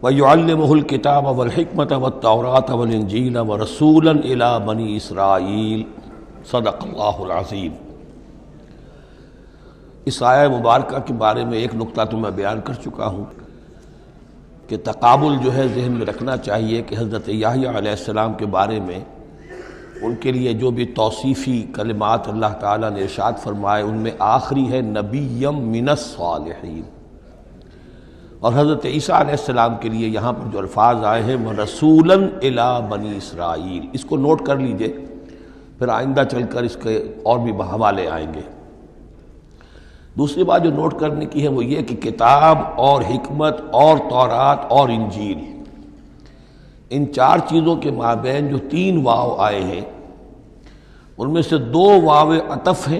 وَيُعَلِّمُهُ الْكِتَابَ وَالْحِكْمَةَ وَالتَّوْرَاةَ وَالْإِنْجِيلَ وَرَسُولًا إِلَى بَنِي إِسْرَائِيلَ صدق اللہ العظیم۔ اس آیہ مبارکہ کے بارے میں ایک نقطہ تو میں بیان کر چکا ہوں کہ تقابل جو ہے ذہن میں رکھنا چاہیے کہ حضرت یحییٰ علیہ السلام کے بارے میں ان کے لیے جو بھی توصیفی کلمات اللہ تعالیٰ نے ارشاد فرمائے ان میں آخری ہے نبیم من الصالحین، اور حضرت عیسیٰ علیہ السلام کے لیے یہاں پر جو الفاظ آئے ہیں رسولاً الی بنی اسرائیل، اس کو نوٹ کر لیجئے، پھر آئندہ چل کر اس کے اور بھی حوالے آئیں گے۔ دوسری بات جو نوٹ کرنے کی ہے وہ یہ کہ کتاب اور حکمت اور تورات اور انجیل، ان چار چیزوں کے مابین جو تین واو آئے ہیں ان میں سے دو واو عطف ہیں،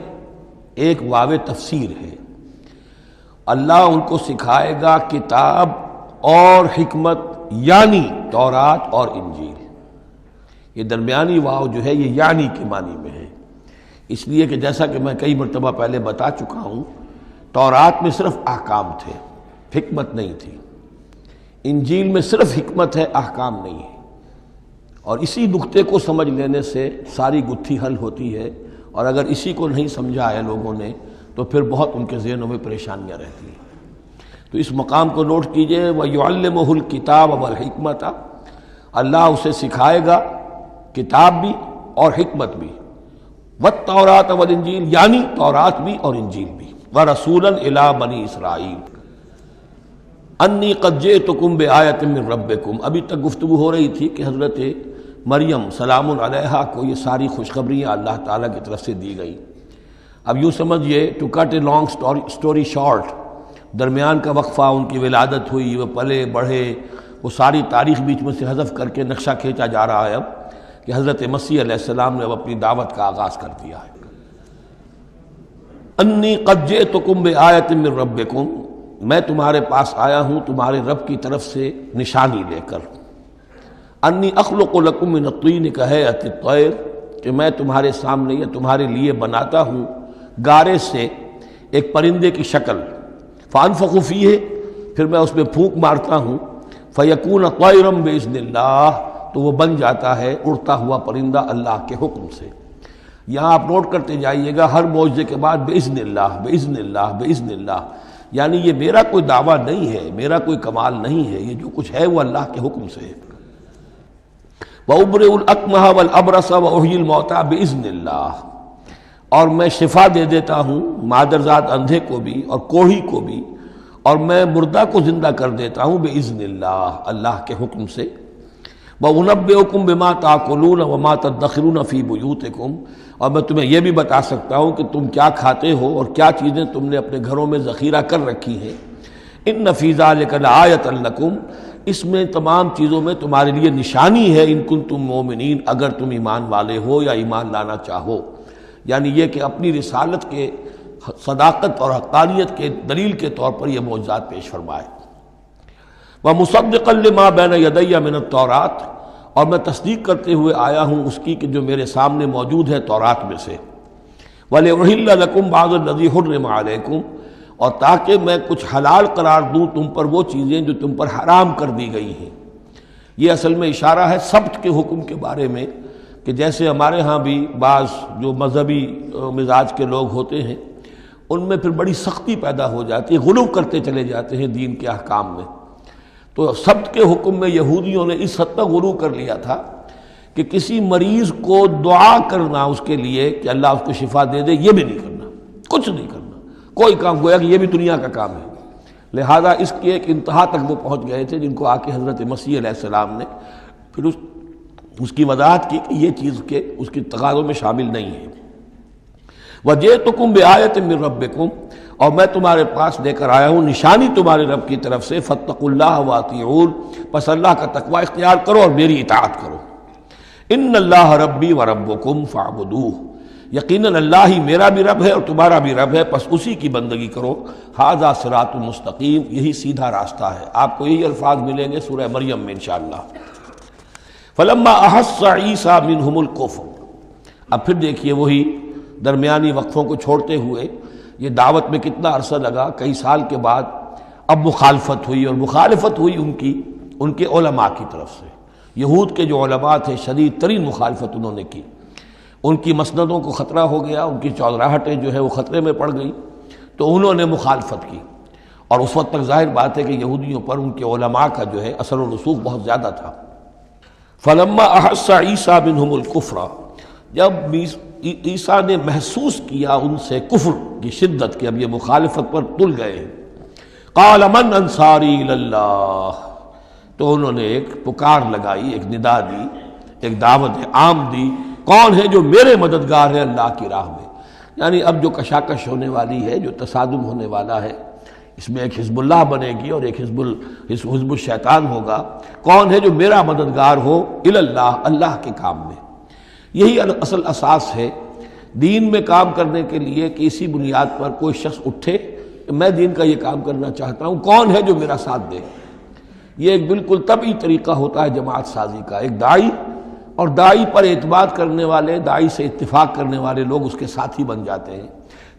ایک واو تفسیر ہے۔ اللہ ان کو سکھائے گا کتاب اور حکمت، یعنی تورات اور انجیل۔ یہ درمیانی واو جو ہے یہ یعنی کے معنی میں ہے، اس لیے کہ جیسا کہ میں کئی مرتبہ پہلے بتا چکا ہوں، تورات میں صرف احکام تھے، حکمت نہیں تھی۔ انجیل میں صرف حکمت ہے، احکام نہیں ہے، اور اسی نقطے کو سمجھ لینے سے ساری گتھی حل ہوتی ہے، اور اگر اسی کو نہیں سمجھا ہے لوگوں نے تو پھر بہت ان کے ذہنوں میں پریشانیاں رہتی ہیں۔ تو اس مقام کو نوٹ کیجئے، وَيُعَلِّمُهُ الْكِتَابَ وَالْحِكْمَةَ، اللہ اسے سکھائے گا کتاب بھی اور حکمت بھی، وَالتَّوْرَاةَ وَالْإِنْجِيلَ، یعنی تورات بھی اور انجیل بھی، وَرَسُولًا إِلَى بَنِي إِسْرَائِيلَ انی قد جئتکم بآیۃ من ربکم۔ ابھی تک گفتگو ہو رہی تھی کہ حضرت مریم سلام علیہا کو یہ ساری خوشخبریاں اللہ تعالیٰ کی طرف سے دی گئیں۔ اب یوں سمجھئے، to cut a long story short, درمیان کا وقفہ، ان کی ولادت ہوئی، وہ پلے بڑھے، وہ ساری تاریخ بیچ میں سے حذف کر کے نقشہ کھینچا جا رہا ہے اب کہ حضرت مسیح علیہ السلام نے اب اپنی دعوت کا آغاز کر دیا ہے۔ انی قد جئتکم بآیۃ من ربکم، میں تمہارے پاس آیا ہوں تمہارے رب کی طرف سے نشانی لے کر۔ انی اخلق لکم من الطین کہیئۃ الطیر، کہ میں تمہارے سامنے یا تمہارے لیے بناتا ہوں گارے سے ایک پرندے کی شکل، فانفخ فیہ، پھر میں اس میں پھونک مارتا ہوں، فیکون طیرا باذن اللہ، تو وہ بن جاتا ہے اڑتا ہوا پرندہ اللہ کے حکم سے۔ یہاں آپ نوٹ کرتے جائیے گا، ہر معجزے کے بعد باذن اللہ، باذن اللہ، باذن اللہ، یعنی یہ میرا کوئی دعویٰ نہیں ہے، میرا کوئی کمال نہیں ہے، یہ جو کچھ ہے وہ اللہ کے حکم سے ہے۔ وَأُبْرِئُ الْأَكْمَحَ وَالْأَبْرَصَ وَأُحْيِي الْمَوْتَىٰ بِإِذْنِ اللَّهِ، اور میں شفا دے دیتا ہوں مادرزاد اندھے کو بھی اور کوڑھی کو بھی، اور میں مردہ کو زندہ کر دیتا ہوں بِإِذْنِ اللَّهِ، اللہ کے حکم سے۔ وَأُنَبِّئُكُم بِمَا تَأْكُلُونَ وَمَا تَدَّخِرُونَ فِي بُيُوتِكُمْ، اور میں تمہیں یہ بھی بتا سکتا ہوں کہ تم کیا کھاتے ہو اور کیا چیزیں تم نے اپنے گھروں میں ذخیرہ کر رکھی ہیں۔ ان فی ذلک لآیۃ لکم، اس میں تمام چیزوں میں تمہارے لیے نشانی ہے، ان کنتم مومنین، اگر تم ایمان والے ہو یا ایمان لانا چاہو، یعنی یہ کہ اپنی رسالت کے صداقت اور حقانیت کے دلیل کے طور پر یہ معجزات پیش فرمائے۔ وَمُصَدِّقًا لِمَا بَيْنَ يَدَيَّ مِنَ التَّوْرَاةِ، اور میں تصدیق کرتے ہوئے آیا ہوں اس کی کہ جو میرے سامنے موجود ہے تورات میں سے۔ وَلِأُحِلَّ لَكُمْ بَعْضَ الَّذِي حُرِّمَ عَلَيْكُمْ، اور تاکہ میں کچھ حلال قرار دوں تم پر وہ چیزیں جو تم پر حرام کر دی گئی ہیں۔ یہ اصل میں اشارہ ہے سبت کے حکم کے بارے میں، کہ جیسے ہمارے ہاں بھی بعض جو مذہبی مزاج کے لوگ ہوتے ہیں ان میں پھر بڑی سختی پیدا ہو جاتی ہے، غلو کرتے چلے جاتے ہیں دین کے احکام میں۔ تو سبت کے حکم میں یہودیوں نے اس حد تک غلو کر لیا تھا کہ کسی مریض کو دعا کرنا اس کے لیے کہ اللہ اس کو شفا دے دے، یہ بھی نہیں کرنا، کچھ نہیں کرنا، کوئی کام، گویا کہ یہ بھی دنیا کا کام ہے۔ لہذا اس کی ایک انتہا تک وہ پہنچ گئے تھے جن کو آ کے حضرت مسیح علیہ السلام نے پھر اس کی وضاحت کی کہ یہ چیز کے اس کی تقاضوں میں شامل نہیں ہے۔ وَجِئْتُكُم بِآیَةٍ مِّن رَبِّكُمْ، اور میں تمہارے پاس لے کر آیا ہوں نشانی تمہارے رب کی طرف سے، فَاتَّقُوا اللَّهَ وَأَطِیعُونِ، پس اللہ کا تقوی اختیار کرو اور میری اطاعت کرو۔ ان اللہ ربی وربکم فاعبدوہ، یقیناً اللہ ہی میرا بھی رب ہے اور تمہارا بھی رب ہے، پس اسی کی بندگی کرو۔ ھذا صراط مستقیم، یہی سیدھا راستہ ہے۔ آپ کو یہی الفاظ ملیں گے سورہ مریم میں انشاءاللہ۔ فلما احس عیسیٰ منہم الکفر، اب پھر دیکھیے وہی درمیانی وقفوں کو چھوڑتے ہوئے یہ دعوت میں کتنا عرصہ لگا، کئی سال کے بعد اب مخالفت ہوئی، اور مخالفت ہوئی ان کی ان کے علماء کی طرف سے۔ یہود کے جو علماء تھے شدید ترین مخالفت انہوں نے کی، ان کی مسندوں کو خطرہ ہو گیا، ان کی چودراہٹیں جو ہے وہ خطرے میں پڑ گئی، تو انہوں نے مخالفت کی۔ اور اس وقت تک ظاہر بات ہے کہ یہودیوں پر ان کے علماء کا جو ہے اثر و رسوخ بہت زیادہ تھا۔ فلما احس عیسیٰ منہم الکفر، جب عیسیٰ نے محسوس کیا ان سے کفر کی شدت کہ اب یہ مخالفت پر تل گئے ہیں، قال من انصاری الی اللہ، تو انہوں نے ایک پکار لگائی، ایک ندا دی، ایک دعوت عام دی، کون ہے جو میرے مددگار ہے اللہ کی راہ میں؟ یعنی اب جو کشاکش ہونے والی ہے، جو تصادم ہونے والا ہے، اس میں ایک حزب اللہ بنے گی اور ایک حزب الشیطان ہوگا، کون ہے جو میرا مددگار ہو الی اللہ، اللہ کے کام میں۔ یہی اصل اساس ہے دین میں کام کرنے کے لیے کہ اسی بنیاد پر کوئی شخص اٹھے کہ میں دین کا یہ کام کرنا چاہتا ہوں، کون ہے جو میرا ساتھ دے۔ یہ ایک بالکل طبعی طریقہ ہوتا ہے جماعت سازی کا، ایک داعی اور داعی پر اعتماد کرنے والے، داعی سے اتفاق کرنے والے لوگ اس کے ساتھی بن جاتے ہیں۔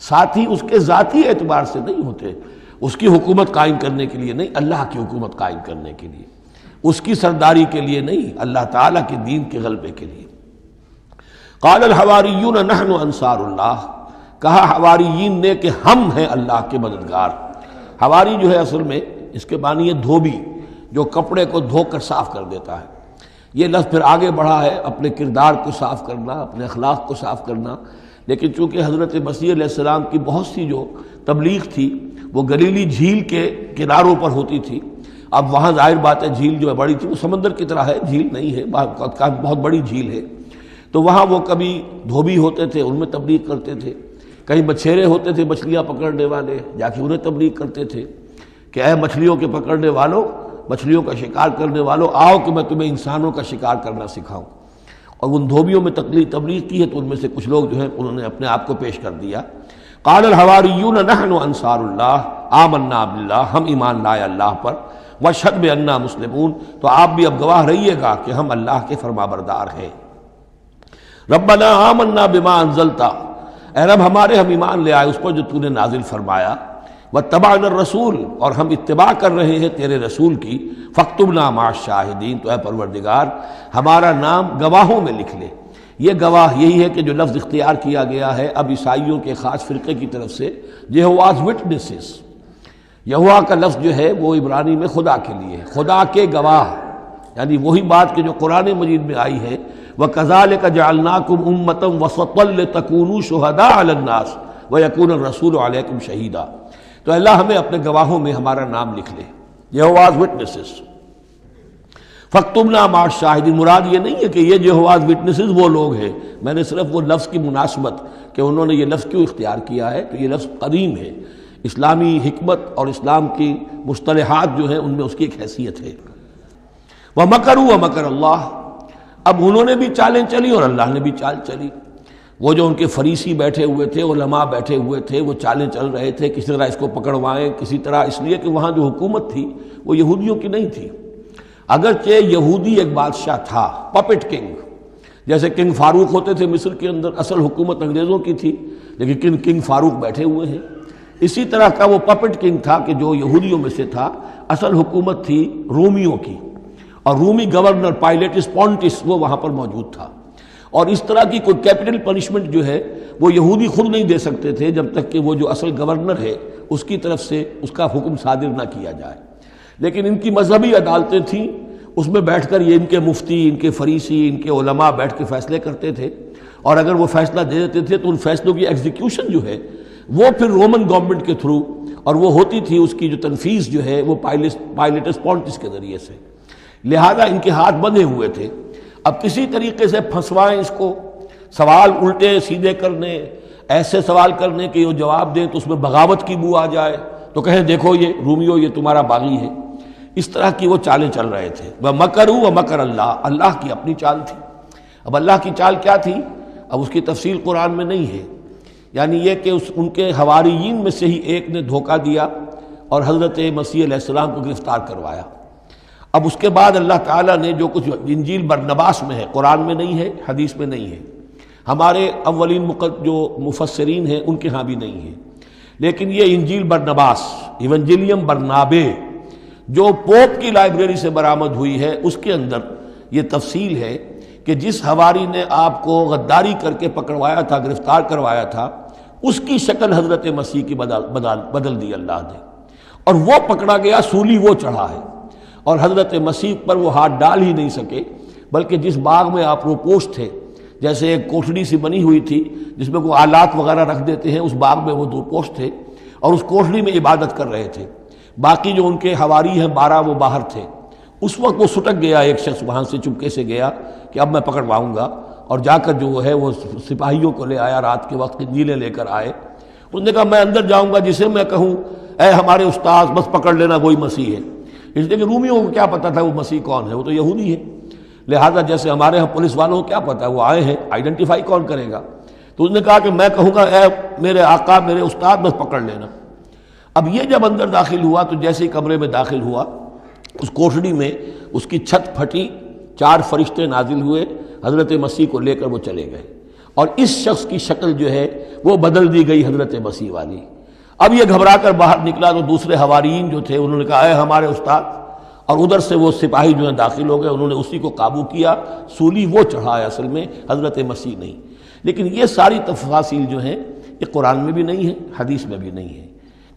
ساتھی اس کے ذاتی اعتبار سے نہیں ہوتے، اس کی حکومت قائم کرنے کے لیے نہیں، اللہ کی حکومت قائم کرنے کے لیے، اس کی سرداری کے لیے نہیں، اللہ تعالیٰ کے دین کے غلبے کے لیے۔ قال الحواریون نحن انصار اللہ، کہا حواریین نے کہ ہم ہیں اللہ کے مددگار۔ حواری جو ہے اصل میں اس کے معنی ہے دھوبی، جو کپڑے کو دھو کر صاف کر دیتا ہے۔ یہ لفظ پھر آگے بڑھا ہے اپنے کردار کو صاف کرنا، اپنے اخلاق کو صاف کرنا، لیکن چونکہ حضرت مسیح علیہ السلام کی بہت سی جو تبلیغ تھی وہ گلیلی جھیل کے کناروں پر ہوتی تھی۔ اب وہاں ظاہر بات ہے جھیل جو ہے بڑی تھی، وہ سمندر کی طرح ہے، جھیل نہیں ہے، بہت بڑی جھیل ہے، تو وہاں وہ کبھی دھوبی ہوتے تھے، ان میں تبلیغ کرتے تھے، کہیں مچھیرے ہوتے تھے مچھلیاں پکڑنے والے، جا کے انہیں تبلیغ کرتے تھے کہ اے مچھلیوں کے پکڑنے والوں، مچھلیوں کا شکار کرنے والوں، آؤ کہ میں تمہیں انسانوں کا شکار کرنا سکھاؤں۔ اور ان دھوبیوں میں تبلیغ کی ہے، تو ان میں سے کچھ لوگ جو ہیں انہوں نے اپنے آپ کو پیش کر دیا۔ قال الحواریون نحن انصار اللہ آمنا باللہ، ہم ایمان لائے اللہ پر، واشہد بأننا مسلمون، تو آپ بھی اب گواہ رہیے گا کہ ہم اللہ کے فرما بردار ہیں۔ ربنا آمنا بما انزلت، اے رب ہمارے ہم ایمان لے آئے اس پر جو تو نے نازل فرمایا، واتبعنا الرسول، اور ہم اتباع کر رہے ہیں تیرے رسول کی، فاکتبنا مع الشاہدین، تو اے پروردگار ہمارا نام گواہوں میں لکھ لے۔ یہ گواہ یہی ہے کہ جو لفظ اختیار کیا گیا ہے اب عیسائیوں کے خاص فرقے کی طرف سے، یہواز وٹنسز۔ یہوا کا لفظ جو ہے وہ عبرانی میں خدا کے لیے ہے، خدا کے گواہ، یعنی وہی بات کہ جو قرآن مجید میں آئی ہے، وَكَذَلِكَ جَعَلْنَاكُمْ أُمَّةً وَسَطًا لِتَكُونُوا شُهَدَاءَ عَلَى النَّاسِ وَيَكُونَ الرَّسُولُ عَلَيْكُمْ شَهِيدًا۔ تو اللہ ہمیں اپنے گواہوں میں ہمارا نام لکھ لے، یہواز وٹنسز۔ فَاكْتُبْنَا مَعَ الشَّاهِدِينَ، مراد یہ نہیں ہے کہ یہ یہواز وٹنسز وہ لوگ ہیں، میں نے صرف وہ لفظ کی مناسبت کہ انہوں نے یہ لفظ کیوں اختیار کیا ہے، تو یہ لفظ قدیم ہے، اسلامی حکمت اور اسلام کی مصطلحات جو ہیں ان میں اس کی ایک حیثیت ہے۔ وَمَكَرُوا وَمَكَرَ اللَّهُ، اب انہوں نے بھی چالیں چلی اور اللہ نے بھی چال چلی۔ وہ جو ان کے فریسی بیٹھے ہوئے تھے، علماء بیٹھے ہوئے تھے، وہ چالیں چل رہے تھے کسی طرح اس کو پکڑوائیں، کسی طرح، اس لیے کہ وہاں جو حکومت تھی وہ یہودیوں کی نہیں تھی۔ اگرچہ یہودی ایک بادشاہ تھا، پپٹ کنگ، جیسے کنگ فاروق ہوتے تھے مصر کے اندر، اصل حکومت انگریزوں کی تھی، لیکن کنگ فاروق بیٹھے ہوئے ہیں۔ اسی طرح کا وہ پپٹ کنگ تھا کہ جو یہودیوں میں سے تھا، اصل حکومت تھی رومیوں کی، اور رومی گورنر پائلیٹس پونٹس وہ وہاں پر موجود تھا۔ اور اس طرح کی کوئی کیپٹل پنشمنٹ جو ہے وہ یہودی خود نہیں دے سکتے تھے جب تک کہ وہ جو اصل گورنر ہے اس کی طرف سے اس کا حکم صادر نہ کیا جائے، لیکن ان کی مذہبی عدالتیں تھیں، اس میں بیٹھ کر یہ ان کے مفتی، ان کے فریسی، ان کے علماء بیٹھ کے فیصلے کرتے تھے، اور اگر وہ فیصلہ دے دیتے تھے تو ان فیصلوں کی ایگزیکیوشن جو ہے وہ پھر رومن گورنمنٹ کے تھرو، اور وہ ہوتی تھی اس کی جو تنفیذ جو ہے وہ پائلیٹس پونٹس کے ذریعے سے۔ لہذا ان کے ہاتھ بندھے ہوئے تھے، اب کسی طریقے سے پھنسوائیں اس کو، سوال الٹے سیدھے کرنے، ایسے سوال کرنے کہ وہ جواب دیں تو اس میں بغاوت کی بو آ جائے، تو کہیں دیکھو یہ رومیو یہ تمہارا باغی ہے۔ اس طرح کی وہ چالیں چل رہے تھے۔ وَمَكَرُوا وَمَكَرَ اللَّهُ، اللہ کی اپنی چال تھی۔ اب اللہ کی چال کیا تھی، اب اس کی تفصیل قرآن میں نہیں ہے، یعنی یہ کہ ان کے حواریین میں سے ہی ایک نے دھوکہ دیا اور حضرت مسیح علیہ السلام کو گرفتار کروایا۔ اب اس کے بعد اللہ تعالیٰ نے جو کچھ انجیل برنباس میں ہے، قرآن میں نہیں ہے، حدیث میں نہیں ہے، ہمارے اولین جو مفسرین ہیں ان کے ہاں بھی نہیں ہے، لیکن یہ انجیل برنباس، ایونجیلیم برنابے، جو پوپ کی لائبریری سے برآمد ہوئی ہے اس کے اندر یہ تفصیل ہے کہ جس حواری نے آپ کو غداری کر کے پکڑوایا تھا، گرفتار کروایا تھا، اس کی شکل حضرت مسیح کی بدل دی اللہ نے، اور وہ پکڑا گیا، سولی وہ چڑھا ہے، اور حضرت مسیح پر وہ ہاتھ ڈال ہی نہیں سکے، بلکہ جس باغ میں آپ روپوش تھے، جیسے ایک کوٹھڑی سی بنی ہوئی تھی جس میں کوئی آلات وغیرہ رکھ دیتے ہیں، اس باغ میں وہ روپوش تھے اور اس کوٹھڑی میں عبادت کر رہے تھے، باقی جو ان کے حواری ہیں 12 وہ باہر تھے۔ اس وقت وہ سٹک گیا، ایک شخص وہاں سے چپکے سے گیا کہ اب میں پکڑواؤں گا، اور جا کر جو ہے وہ سپاہیوں کو لے آیا، رات کے وقت قندیلیں لے کر آئے۔ اس نے کہا میں اندر جاؤں گا، جسے میں کہوں اے ہمارے استاد بس پکڑ لینا وہی مسیح ہے، اس لیے کہ رومیوں کو کیا پتا تھا وہ مسیح کون ہے، وہ تو یہودی ہے، لہذا جیسے ہمارے ہاں پولیس والوں کو کیا پتا ہے وہ آئے ہیں، آئیڈینٹیفائی کون کرے گا۔ تو اس نے کہا کہ میں کہوں گا اے میرے آقا میرے استاد بس پکڑ لینا۔ اب یہ جب اندر داخل ہوا تو جیسے ہی کمرے میں داخل ہوا، اس کوٹھڑی میں اس کی چھت پھٹی، 4 فرشتے نازل ہوئے، حضرت مسیح کو لے کر وہ چلے گئے، اور اس شخص کی شکل جو ہے وہ بدل دی گئی حضرت مسیح والی۔ اب یہ گھبرا کر باہر نکلا تو دوسرے حواریین جو تھے انہوں نے کہا اے ہمارے استاد، اور ادھر سے وہ سپاہی جو ہیں داخل ہو گئے، انہوں نے اسی کو قابو کیا، سولی وہ چڑھایا اصل میں، حضرت مسیح نہیں۔ لیکن یہ ساری تفاصیل جو ہیں یہ قرآن میں بھی نہیں ہے، حدیث میں بھی نہیں ہے۔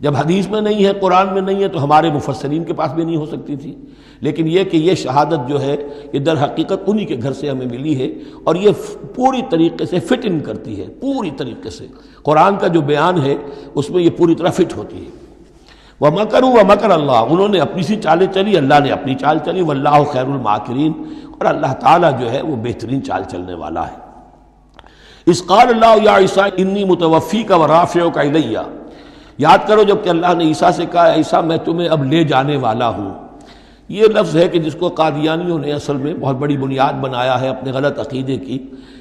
جب حدیث میں نہیں ہے، قرآن میں نہیں ہے، تو ہمارے مفسرین کے پاس بھی نہیں ہو سکتی تھی۔ لیکن یہ کہ یہ شہادت جو ہے یہ در حقیقت انہی کے گھر سے ہمیں ملی ہے، اور یہ پوری طریقے سے فٹ ان کرتی ہے، پوری طریقے سے قرآن کا جو بیان ہے اس میں یہ پوری طرح فٹ ہوتی ہے۔ وَمَكَرُوا وَمَكَرَ اللَّهُ، انہوں نے اپنی سی چالیں چلی، اللہ نے اپنی چال چلی، وَاللَّهُ خَيْرُ الْمَاكِرِينَ، اور اللہ تعالیٰ جو ہے وہ بہترین چال چلنے والا ہے۔ اِذْ قَالَ اللَّهُ يَا عِيسَىٰ إِنِّي مُتَوَفِّيكَ وَرَافِعُكَ إِلَيَّ، یاد کرو جب کہ اللہ نے عیسیٰ سے کہا عیسیٰ میں تمہیں اب لے جانے والا ہوں۔ یہ لفظ ہے کہ جس کو قادیانیوں نے اصل میں بہت بڑی بنیاد بنایا ہے اپنے غلط عقیدے کی،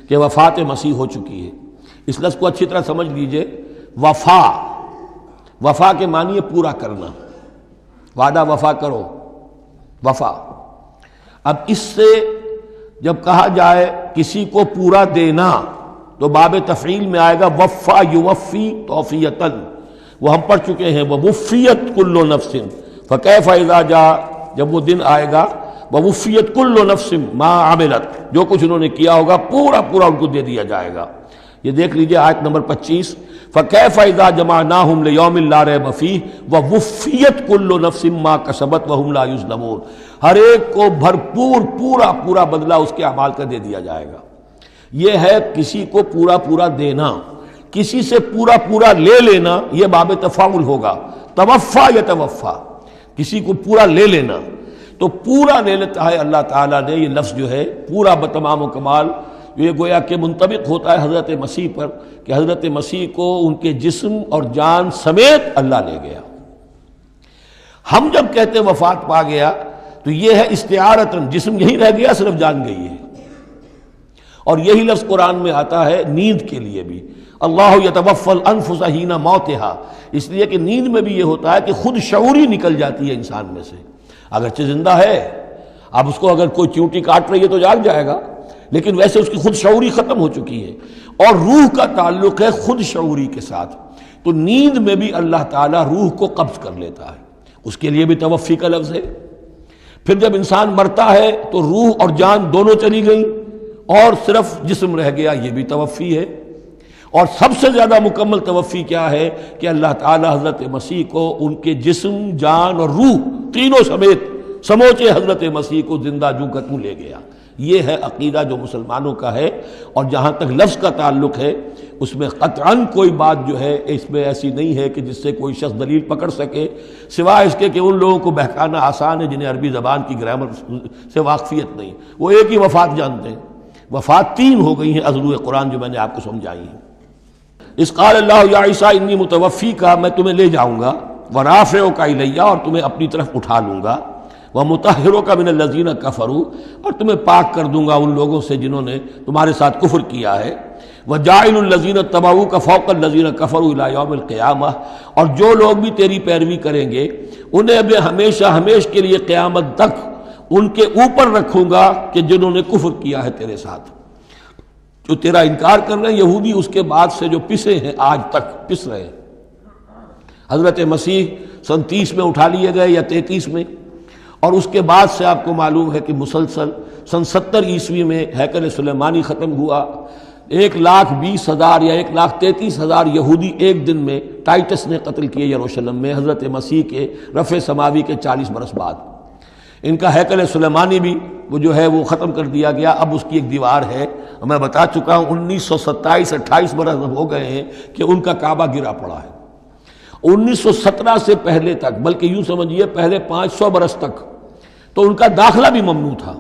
کہ وفات مسیح ہو چکی ہے۔ اس لفظ کو اچھی طرح سمجھ لیجئے، وفا کے معنی ہے پورا کرنا، وعدہ وفا کرو، وفا۔ اب اس سے جب کہا جائے کسی کو پورا دینا تو باب تفعیل میں آئے گا وفا یوفی توفیتاً، وہ ہم پڑھ چکے ہیں، ووفیت کل نفس فکیف اذا جاء، جب وہ دن آئے گا ووفیت کل نفس ما عملت، جو کچھ انہوں نے کیا ہوگا پورا پورا ان کو دے دیا جائے گا۔ یہ دیکھ لیجئے آیت نمبر 25، فکیف اذا جمعناہم لیوم لا ریب فیہ ووفیت کل نفس ما کسبت وہم لا یظلمون، ہر ایک کو بھرپور پورا پورا بدلہ اس کے اعمال کا دے دیا جائے گا۔ یہ ہے کسی کو پورا پورا دینا، کسی سے پورا پورا لے لینا یہ باب تفاعل ہوگا، توفا یا توفا، کسی کو پورا لے لینا، تو پورا لے لیتا ہے اللہ تعالیٰ نے۔ یہ لفظ جو ہے پورا بتمام و کمال، یہ گویا کہ منطبق ہوتا ہے حضرت مسیح پر، کہ حضرت مسیح کو ان کے جسم اور جان سمیت اللہ لے گیا۔ ہم جب کہتے وفات پا گیا تو یہ ہے استعارتاً، جسم یہی رہ گیا صرف جان گئی ہے، اور یہی لفظ قرآن میں آتا ہے نیند کے لیے بھی، اللہ یتوفی الانفس حین موتہا، اس لیے کہ نیند میں بھی یہ ہوتا ہے کہ خود شعوری نکل جاتی ہے انسان میں سے، اگرچہ زندہ ہے، اب اس کو اگر کوئی چیونٹی کاٹ رہی ہے تو جاگ جائے گا، لیکن ویسے اس کی خود شعوری ختم ہو چکی ہے، اور روح کا تعلق ہے خود شعوری کے ساتھ، تو نیند میں بھی اللہ تعالیٰ روح کو قبض کر لیتا ہے، اس کے لیے بھی توفی کا لفظ ہے۔ پھر جب انسان مرتا ہے تو روح اور جان دونوں چلی گئیں اور صرف جسم رہ گیا، یہ بھی توفی ہے۔ اور سب سے زیادہ مکمل توفی کیا ہے کہ اللہ تعالی حضرت مسیح کو ان کے جسم، جان اور روح تینوں سمیت سموچے حضرت مسیح کو زندہ جو کا توں لے گیا۔ یہ ہے عقیدہ جو مسلمانوں کا ہے، اور جہاں تک لفظ کا تعلق ہے اس میں قطعاً کوئی بات جو ہے اس میں ایسی نہیں ہے کہ جس سے کوئی شخص دلیل پکڑ سکے، سوائے اس کے کہ ان لوگوں کو بہکانا آسان ہے جنہیں عربی زبان کی گرامر سے واقفیت نہیں، وہ ایک ہی وفات جانتے ہیں۔ وفات 3 ہو گئی ہیں اضروء قرآن جو میں نے آپ کو سمجھائی ہیں۔ اس قال اللہ یا عیسیٰ انی متوفیک، میں تمہیں لے جاؤں گا، ورافعک الیہ، اور تمہیں اپنی طرف اٹھا لوں گا، ومطہرک من الذین کفروا، اور تمہیں پاک کر دوں گا ان لوگوں سے جنہوں نے تمہارے ساتھ کفر کیا ہے، وجاعل الذین اتبعوک فوق الذین کفروا الی یوم القیامہ، اور جو لوگ بھی تیری پیروی کریں گے انہیں اب ہمیشہ ہمیش کے لیے قیامت تک ان کے اوپر رکھوں گا کہ جنہوں نے کفر کیا ہے تیرے ساتھ، جو تیرا انکار کر رہے ہیں یہودی، اس کے بعد سے جو پسے ہیں آج تک پس رہے ہیں۔ حضرت مسیح سن 30 میں اٹھا لیے گئے یا 33 میں، اور اس کے بعد سے آپ کو معلوم ہے کہ مسلسل سن 70 عیسوی میں ہیکل سلیمانی ختم ہوا، 1,20,000 یا 1,33,000 یہودی ایک دن میں ٹائٹس نے قتل کیے یروشلم میں، حضرت مسیح کے رفع سماوی کے 40 برس بعد۔ ان کا ہیکل سلیمانی بھی وہ جو ہے وہ ختم کر دیا گیا، اب اس کی ایک دیوار ہے، میں بتا چکا ہوں 1927-28 برس ہو گئے ہیں کہ ان کا کعبہ گرا پڑا ہے۔ 1917 سے پہلے تک، بلکہ یوں سمجھیے پہلے 500 برس تک تو ان کا داخلہ بھی ممنوع تھا۔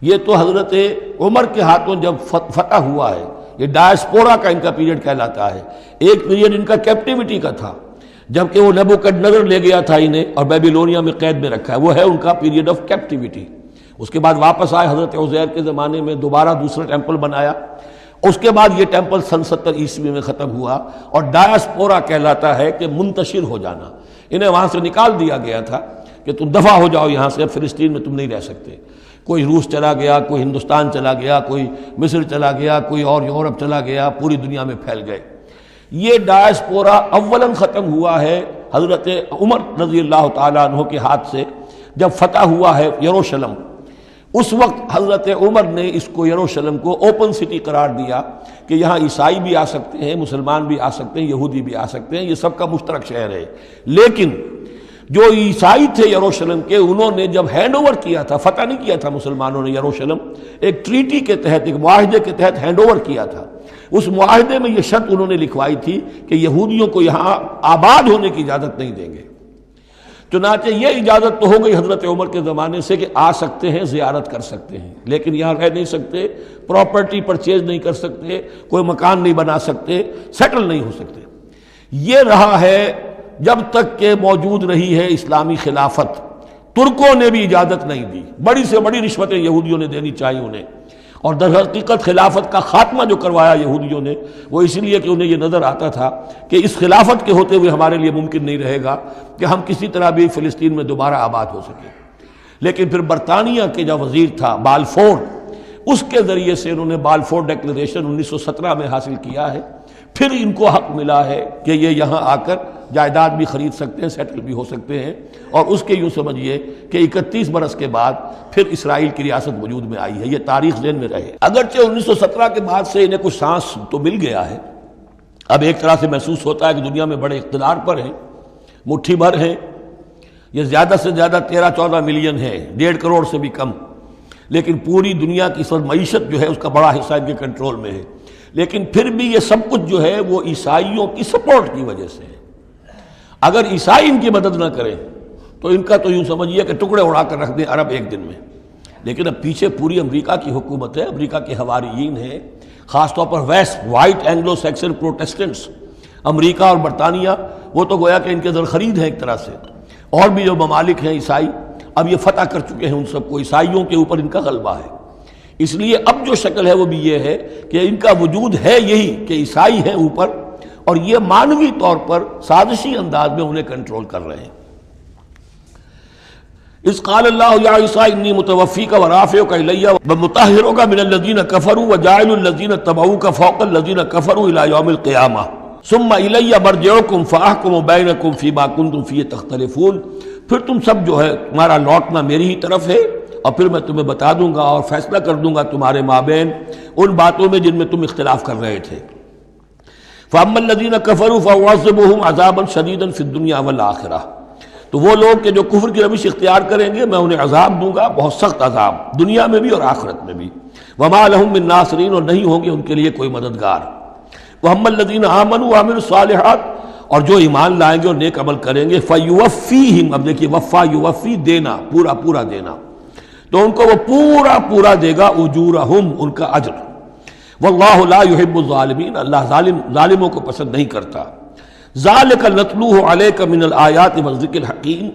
یہ تو حضرت عمر کے ہاتھوں جب فتح ہوا ہے، یہ ڈائسپورا کا ان کا پیریڈ کہلاتا ہے۔ ایک پیریڈ ان کا کیپٹیوٹی کا تھا، جبکہ وہ نبوکڈنیزر لے گیا تھا انہیں اور بیبیلونیا میں قید میں رکھا ہے، وہ ہے ان کا پیریڈ آف کیپٹیوٹی۔ اس کے بعد واپس آئے حضرت عزیر کے زمانے میں، دوبارہ دوسرا ٹیمپل بنایا، اس کے بعد یہ ٹیمپل سن 70 عیسوی میں ختم ہوا، اور ڈائسپورا کہلاتا ہے کہ منتشر ہو جانا۔ انہیں وہاں سے نکال دیا گیا تھا کہ تم دفع ہو جاؤ یہاں سے، اب فلسطین میں تم نہیں رہ سکتے۔ کوئی روس چلا گیا، کوئی ہندوستان چلا گیا، کوئی مصر چلا گیا، کوئی اور یورپ چلا گیا، پوری دنیا میں پھیل گئے۔ یہ ڈائسپورا اولاً ختم ہوا ہے حضرت عمر رضی اللہ تعالیٰ عنہ کے ہاتھ سے، جب فتح ہوا ہے یروشلم۔ اس وقت حضرت عمر نے اس کو یروشلم کو اوپن سٹی قرار دیا کہ یہاں عیسائی بھی آ سکتے ہیں، مسلمان بھی آ سکتے ہیں، یہودی بھی آ سکتے ہیں، یہ سب کا مشترک شہر ہے۔ لیکن جو عیسائی تھے یروشلم کے، انہوں نے جب ہینڈ اوور کیا تھا، فتح نہیں کیا تھا مسلمانوں نے یروشلم، ایک ٹریٹی کے تحت، ایک معاہدے کے تحت ہینڈ اوور کیا تھا۔ اس معاہدے میں یہ شرط انہوں نے لکھوائی تھی کہ یہودیوں کو یہاں آباد ہونے کی اجازت نہیں دیں گے۔ چنانچہ یہ اجازت تو ہو گئی حضرت عمر کے زمانے سے کہ آ سکتے ہیں، زیارت کر سکتے ہیں، لیکن یہاں رہ نہیں سکتے، پراپرٹی پرچیز نہیں کر سکتے، کوئی مکان نہیں بنا سکتے، سیٹل نہیں ہو سکتے۔ یہ رہا ہے جب تک کہ موجود رہی ہے اسلامی خلافت۔ ترکوں نے بھی اجازت نہیں دی، بڑی سے بڑی رشوتیں یہودیوں نے دینی چاہیے انہیں، اور در حقیقت خلافت کا خاتمہ جو کروایا یہودیوں نے، وہ اس لیے کہ انہیں یہ نظر آتا تھا کہ اس خلافت کے ہوتے ہوئے ہمارے لیے ممکن نہیں رہے گا کہ ہم کسی طرح بھی فلسطین میں دوبارہ آباد ہو سکیں۔ لیکن پھر برطانیہ کے جو وزیر تھا بالفور، اس کے ذریعے سے انہوں نے بالفور ڈیکلریشن 1917 میں حاصل کیا ہے۔ پھر ان کو حق ملا ہے کہ یہ یہاں آ کر جائیداد بھی خرید سکتے ہیں، سیٹل بھی ہو سکتے ہیں، اور اس کے یوں سمجھیے کہ 31 برس کے بعد پھر اسرائیل کی ریاست وجود میں آئی ہے۔ یہ تاریخ ذہن میں رہے۔ اگرچہ 1917 کے بعد سے انہیں کچھ سانس تو مل گیا ہے، اب ایک طرح سے محسوس ہوتا ہے کہ دنیا میں بڑے اقتدار پر ہیں، مٹھی بھر ہیں، یہ زیادہ سے زیادہ 13-14 ملین ہے، 1.5 کروڑ سے بھی کم، لیکن پوری دنیا کی معیشت جو ہے اس کا بڑا حصہ ان کے کنٹرول میں ہے۔ لیکن پھر بھی یہ سب کچھ جو ہے وہ عیسائیوں کی سپورٹ کی وجہ سے ہے۔ اگر عیسائی ان کی مدد نہ کریں تو ان کا تو یوں سمجھیے کہ ٹکڑے اڑا کر رکھ دیں عرب ایک دن میں۔ لیکن اب پیچھے پوری امریکہ کی حکومت ہے، امریکہ کے حواریین ہیں، خاص طور پر ویسٹ وائٹ اینگلو سیکسن پروٹیسٹنٹس، امریکہ اور برطانیہ، وہ تو گویا کہ ان کے زرخرید ہیں ایک طرح سے، اور بھی جو ممالک ہیں عیسائی، اب یہ فتح کر چکے ہیں ان سب کو، عیسائیوں کے اوپر ان کا غلبہ ہے۔ اس لیے اب جو شکل ہے وہ بھی یہ ہے کہ ان کا وجود ہے یہی کہ عیسائی ہیں اوپر، اور یہ مانوی طور پر سازشی انداز میں انہیں کنٹرول کر رہے ہیں۔ اذ قال اللہ یا عیسیٰ انی متوفیک ورافعک الی ومطہرک من الذین کفروا وجاعل الذین اتبعوک فوق الذین کفروا الی یوم القیامہ ثم الی مرجعکم فاحکم بینکم فیما کنتم فیہ تختلفون۔ پھر تم سب جو ہے تمہارا لوٹنا میری ہی طرف ہے، اور پھر میں تمہیں بتا دوں گا اور فیصلہ کر دوں گا تمہارے مابین ان باتوں میں جن میں تم اختلاف کر رہے تھے۔ فَأَمَّا الَّذِينَ كَفَرُوا فَأُعَذِّبُهُمْ عَذَابًا شَدِيدًا فِي الدُّنْيَا وَالْآخِرَةِ، تو وہ لوگ کہ جو کفر کی روش اختیار کریں گے میں انہیں عذاب دوں گا، بہت سخت عذاب، دنیا میں بھی اور آخرت میں بھی۔ وَمَا لَهُم مِّن نَاصِرِينَ، اور نہیں ہوں گے ان کے لیے کوئی مددگار۔ وَأَمَّا الَّذِينَ آمَنُوا وَعَمِلُوا الصَّالِحَاتِ، اور جو ایمان لائیں گے اور نیک عمل کریں گے، فَيُوَفِّيهِمْ، اب دیکھیے وفا یوفی دینا، پورا پورا دینا، تو ان کو وہ پورا پورا دے گا، اجورہم، ان کا اجر۔ واللہ لا یحب الظالمین، اللہ ظالموں کو پسند نہیں کرتا۔ ذالک نتلوہ علیک من الآیات والذکر الحکیم،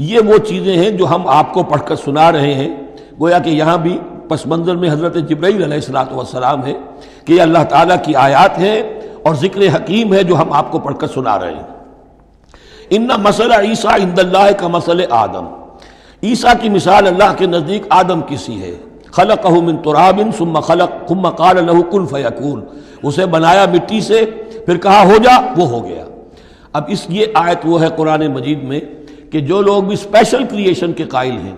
یہ وہ چیزیں ہیں جو ہم آپ کو پڑھ کر سنا رہے ہیں۔ گویا کہ یہاں بھی پس منظر میں حضرت جبرائیل علیہ السلام ہے کہ یہ اللہ تعالیٰ کی آیات ہیں اور ذکر حکیم ہے جو ہم آپ کو پڑھ کر سنا رہے ہیں۔ ان مثل عیسیٰ عند اللہ کمثل آدم، عیسیٰ کی مثال اللہ کے نزدیک آدم کی سی ہے۔ خلقہ من تراب ثم قال له کن فیکون، اسے بنایا مٹی سے، پھر کہا ہو جا، وہ ہو گیا۔ اب یہ آیت وہ ہے قرآن مجید میں کہ جو لوگ بھی اسپیشل کریشن کے قائل ہیں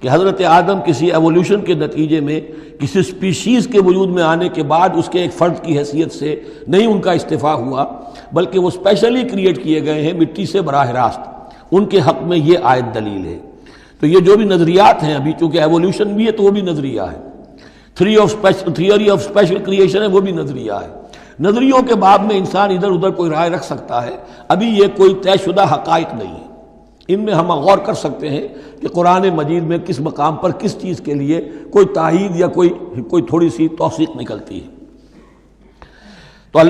کہ حضرت آدم کسی ایوولوشن کے نتیجے میں کسی سپیشیز کے وجود میں آنے کے بعد اس کے ایک فرد کی حیثیت سے نہیں ان کا استفاع ہوا، بلکہ وہ اسپیشلی کریٹ کیے گئے ہیں مٹی سے براہ راست، ان کے حق میں یہ آیت دلیل ہے۔ تو یہ جو بھی نظریات ہیں ابھی، چونکہ ایوولوشن بھی ہے تو وہ بھی نظریہ ہے، تھیوری آف اسپیشل کریشن ہے وہ بھی نظریہ ہے۔ نظریوں کے باب میں انسان ادھر ادھر کوئی رائے رکھ سکتا ہے، ابھی یہ کوئی طے شدہ حقائق نہیں ہے۔ ان میں ہم غور کر سکتے ہیں کہ قرآن مجید میں کس مقام پر کس چیز کے لیے کوئی تائید یا کوئی تھوڑی سی توثیق نکلتی ہے۔ تو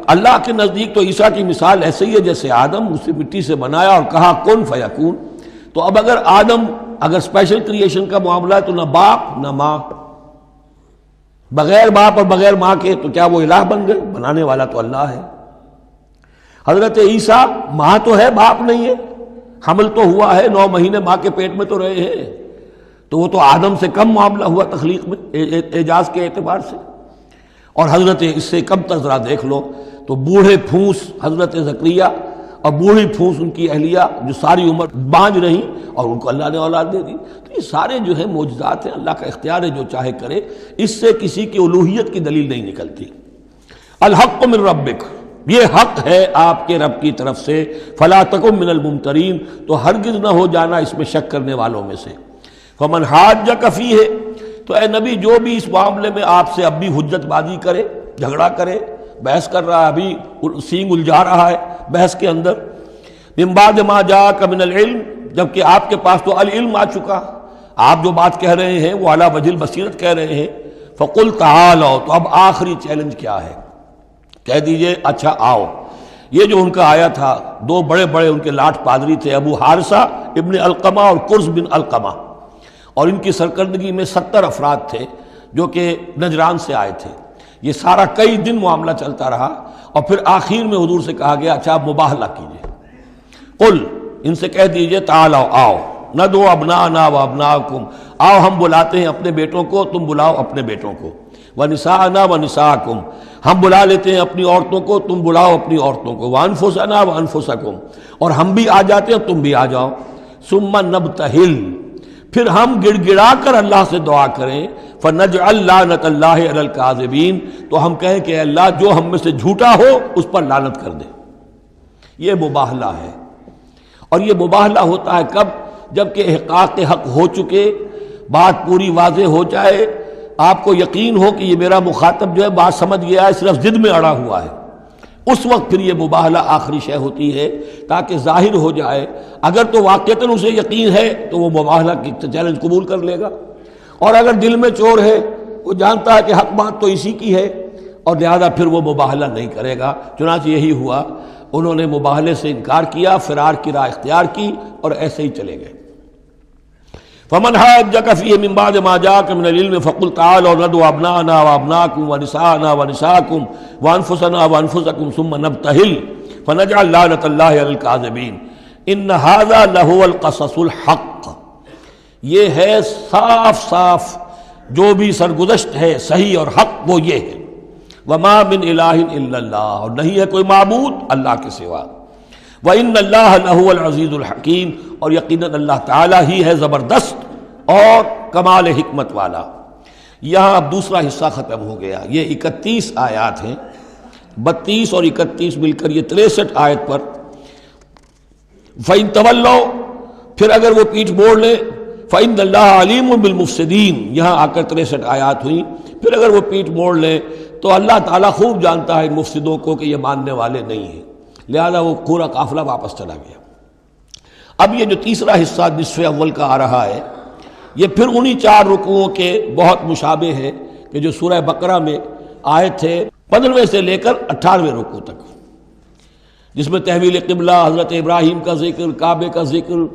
اللہ کے نزدیک تو عیسیٰ کی مثال ایسے ہی ہے جیسے آدم، اسے مٹی سے بنایا اور کہا کن فیکون۔ تو اب اگر اسپیشل کریشن کا معاملہ ہے تو نہ باپ نہ ماں، بغیر باپ اور بغیر ماں کے تو کیا وہ الہ بن گئے؟ بنانے والا تو اللہ ہے۔ حضرت عیسیٰ ماں تو ہے، باپ نہیں ہے، حمل تو ہوا ہے، 9 مہینے ماں کے پیٹ میں تو رہے ہیں، تو وہ تو آدم سے کم معاملہ ہوا تخلیق میں اعجاز کے اعتبار سے۔ اور حضرت اس سے کم تر ذرا دیکھ لو تو بوڑھے پھونس حضرت زکریا اور بوڑھی پھونس ان کی اہلیہ جو ساری عمر بانج رہی اور ان کو اللہ نے اولاد دے دی۔ تو یہ سارے جو ہیں معجزات ہیں، اللہ کا اختیار ہے جو چاہے کرے، اس سے کسی کی الوہیت کی دلیل نہیں نکلتی۔ الحق من ربک، یہ حق ہے آپ کے رب کی طرف سے، فلا تکن من الممترین، تو ہرگز نہ ہو جانا اس میں شک کرنے والوں میں سے۔ فمن حاجک فیہ، تو اے نبی جو بھی اس معاملے میں آپ سے اب بھی حجت بازی کرے، جھگڑا کرے، بحث کر رہا ہے، ابھی سینگ الجھا رہا ہے بحث کے اندر، من بعد ما جاءک من العلم، جبکہ آپ کے پاس تو العلم آ چکا، آپ جو بات کہہ رہے ہیں وہ علی وجہ البصیرت کہہ رہے ہیں، فقل تعالوا، تو اب آخری چیلنج کیا ہے؟ کہہ دیجئے اچھا آؤ۔ یہ جو ان کا آیا تھا، 2 بڑے بڑے ان کے لاٹ پادری تھے، ابو حارثہ ابن القمہ اور قرز بن القمہ، اور ان کی سرکردگی میں 70 افراد تھے جو کہ نجران سے آئے تھے۔ یہ سارا کئی دن معاملہ چلتا رہا، اور پھر آخر میں حضور سے کہا گیا اچھا آپ مباہلہ کیجئے، قل، ان سے کہہ دیجئے تعالوا، آؤ، ندعو ابناءنا وابناءکم، آؤ ہم بلاتے ہیں اپنے بیٹوں کو، تم بلاؤ اپنے بیٹوں کو، ونساءنا ونساءکم، ہم بلا لیتے ہیں اپنی عورتوں کو، تم بلاؤ اپنی عورتوں کو، وانفسنا وانفسکم، اور ہم بھی آ جاتے ہیں تم بھی آ جاؤ، ثم نبتہل، پھر ہم گڑ گڑا کر اللہ سے دعا کریں، فنجعل لعنت اللہ علی الکاذبین، تو ہم کہیں کہ اے اللہ جو ہم میں سے جھوٹا ہو اس پر لعنت کر دے۔ یہ مباہلہ ہے، اور یہ مباہلہ ہوتا ہے کب؟ جب کہ احقاق حق ہو چکے، بات پوری واضح ہو جائے، آپ کو یقین ہو کہ یہ میرا مخاطب جو ہے بات سمجھ گیا ہے، صرف ضد میں اڑا ہوا ہے، اس وقت پھر یہ مباہلہ آخری شے ہوتی ہے تاکہ ظاہر ہو جائے۔ اگر تو واقعتاً اسے یقین ہے تو وہ مباہلہ کی چیلنج قبول کر لے گا، اور اگر دل میں چور ہے، وہ جانتا ہے کہ حق بات تو اسی کی ہے، اور لہذا پھر وہ مباہلہ نہیں کرے گا۔ چنانچہ یہی ہوا، انہوں نے مباہلے سے انکار کیا، فرار کی راہ اختیار کی، اور ایسے ہی چلے گئے۔ فمن حاجک فیہ من بعد ما جاءک من العلم فقل تعالوا ندعو ابناءنا وابناءکم ونساءنا ونساءکم وانفسنا وانفسکم ثم نبتہل فنجعل لعنت اللہ علی الکاذبین ان ھذا لہو القصص الحق، یہ ہے صاف صاف جو بھی سرگزشت ہے صحیح اور حق، وہ یہ ہے، وما من الہ الا اللہ، اور نہیں ہے کوئی معبود اللہ کے سوا، وَإِنَّ اللَّهَ لَهُوَ الْعَزِيزُ الْحَكِيمُ، اور یقیناً اللہ تعالیٰ ہی ہے زبردست اور کمال حکمت والا۔ یہاں اب دوسرا حصہ ختم ہو گیا، یہ 31 آیات ہیں، 32 اور 31 مل کر یہ 63 آیت پر۔ فَإِن تَوَلَّوْا، پھر اگر وہ پیٹھ موڑ لیں، فَإِنَّ اللَّهَ عَلِيمٌ بِالْمُفْسِدِينَ، یہاں آ کر 63 آیات ہوئیں، پھر اگر وہ پیٹھ موڑ لیں تو اللہ تعالیٰ خوب جانتا ہے مفسدوں کو کہ یہ ماننے والے نہیں ہیں، لہذا وہ پورا قافلہ واپس چلا گیا۔ اب یہ جو تیسرا حصہ نصف اول کا آ رہا ہے، یہ پھر انہی 4 رکوعوں کے بہت مشابہ ہے کہ جو سورہ بقرہ میں آئے تھے 15ویں سے لے کر 18ویں رکوع تک، جس میں تحویل قبلہ، حضرت ابراہیم کا ذکر، کعبے کا ذکر،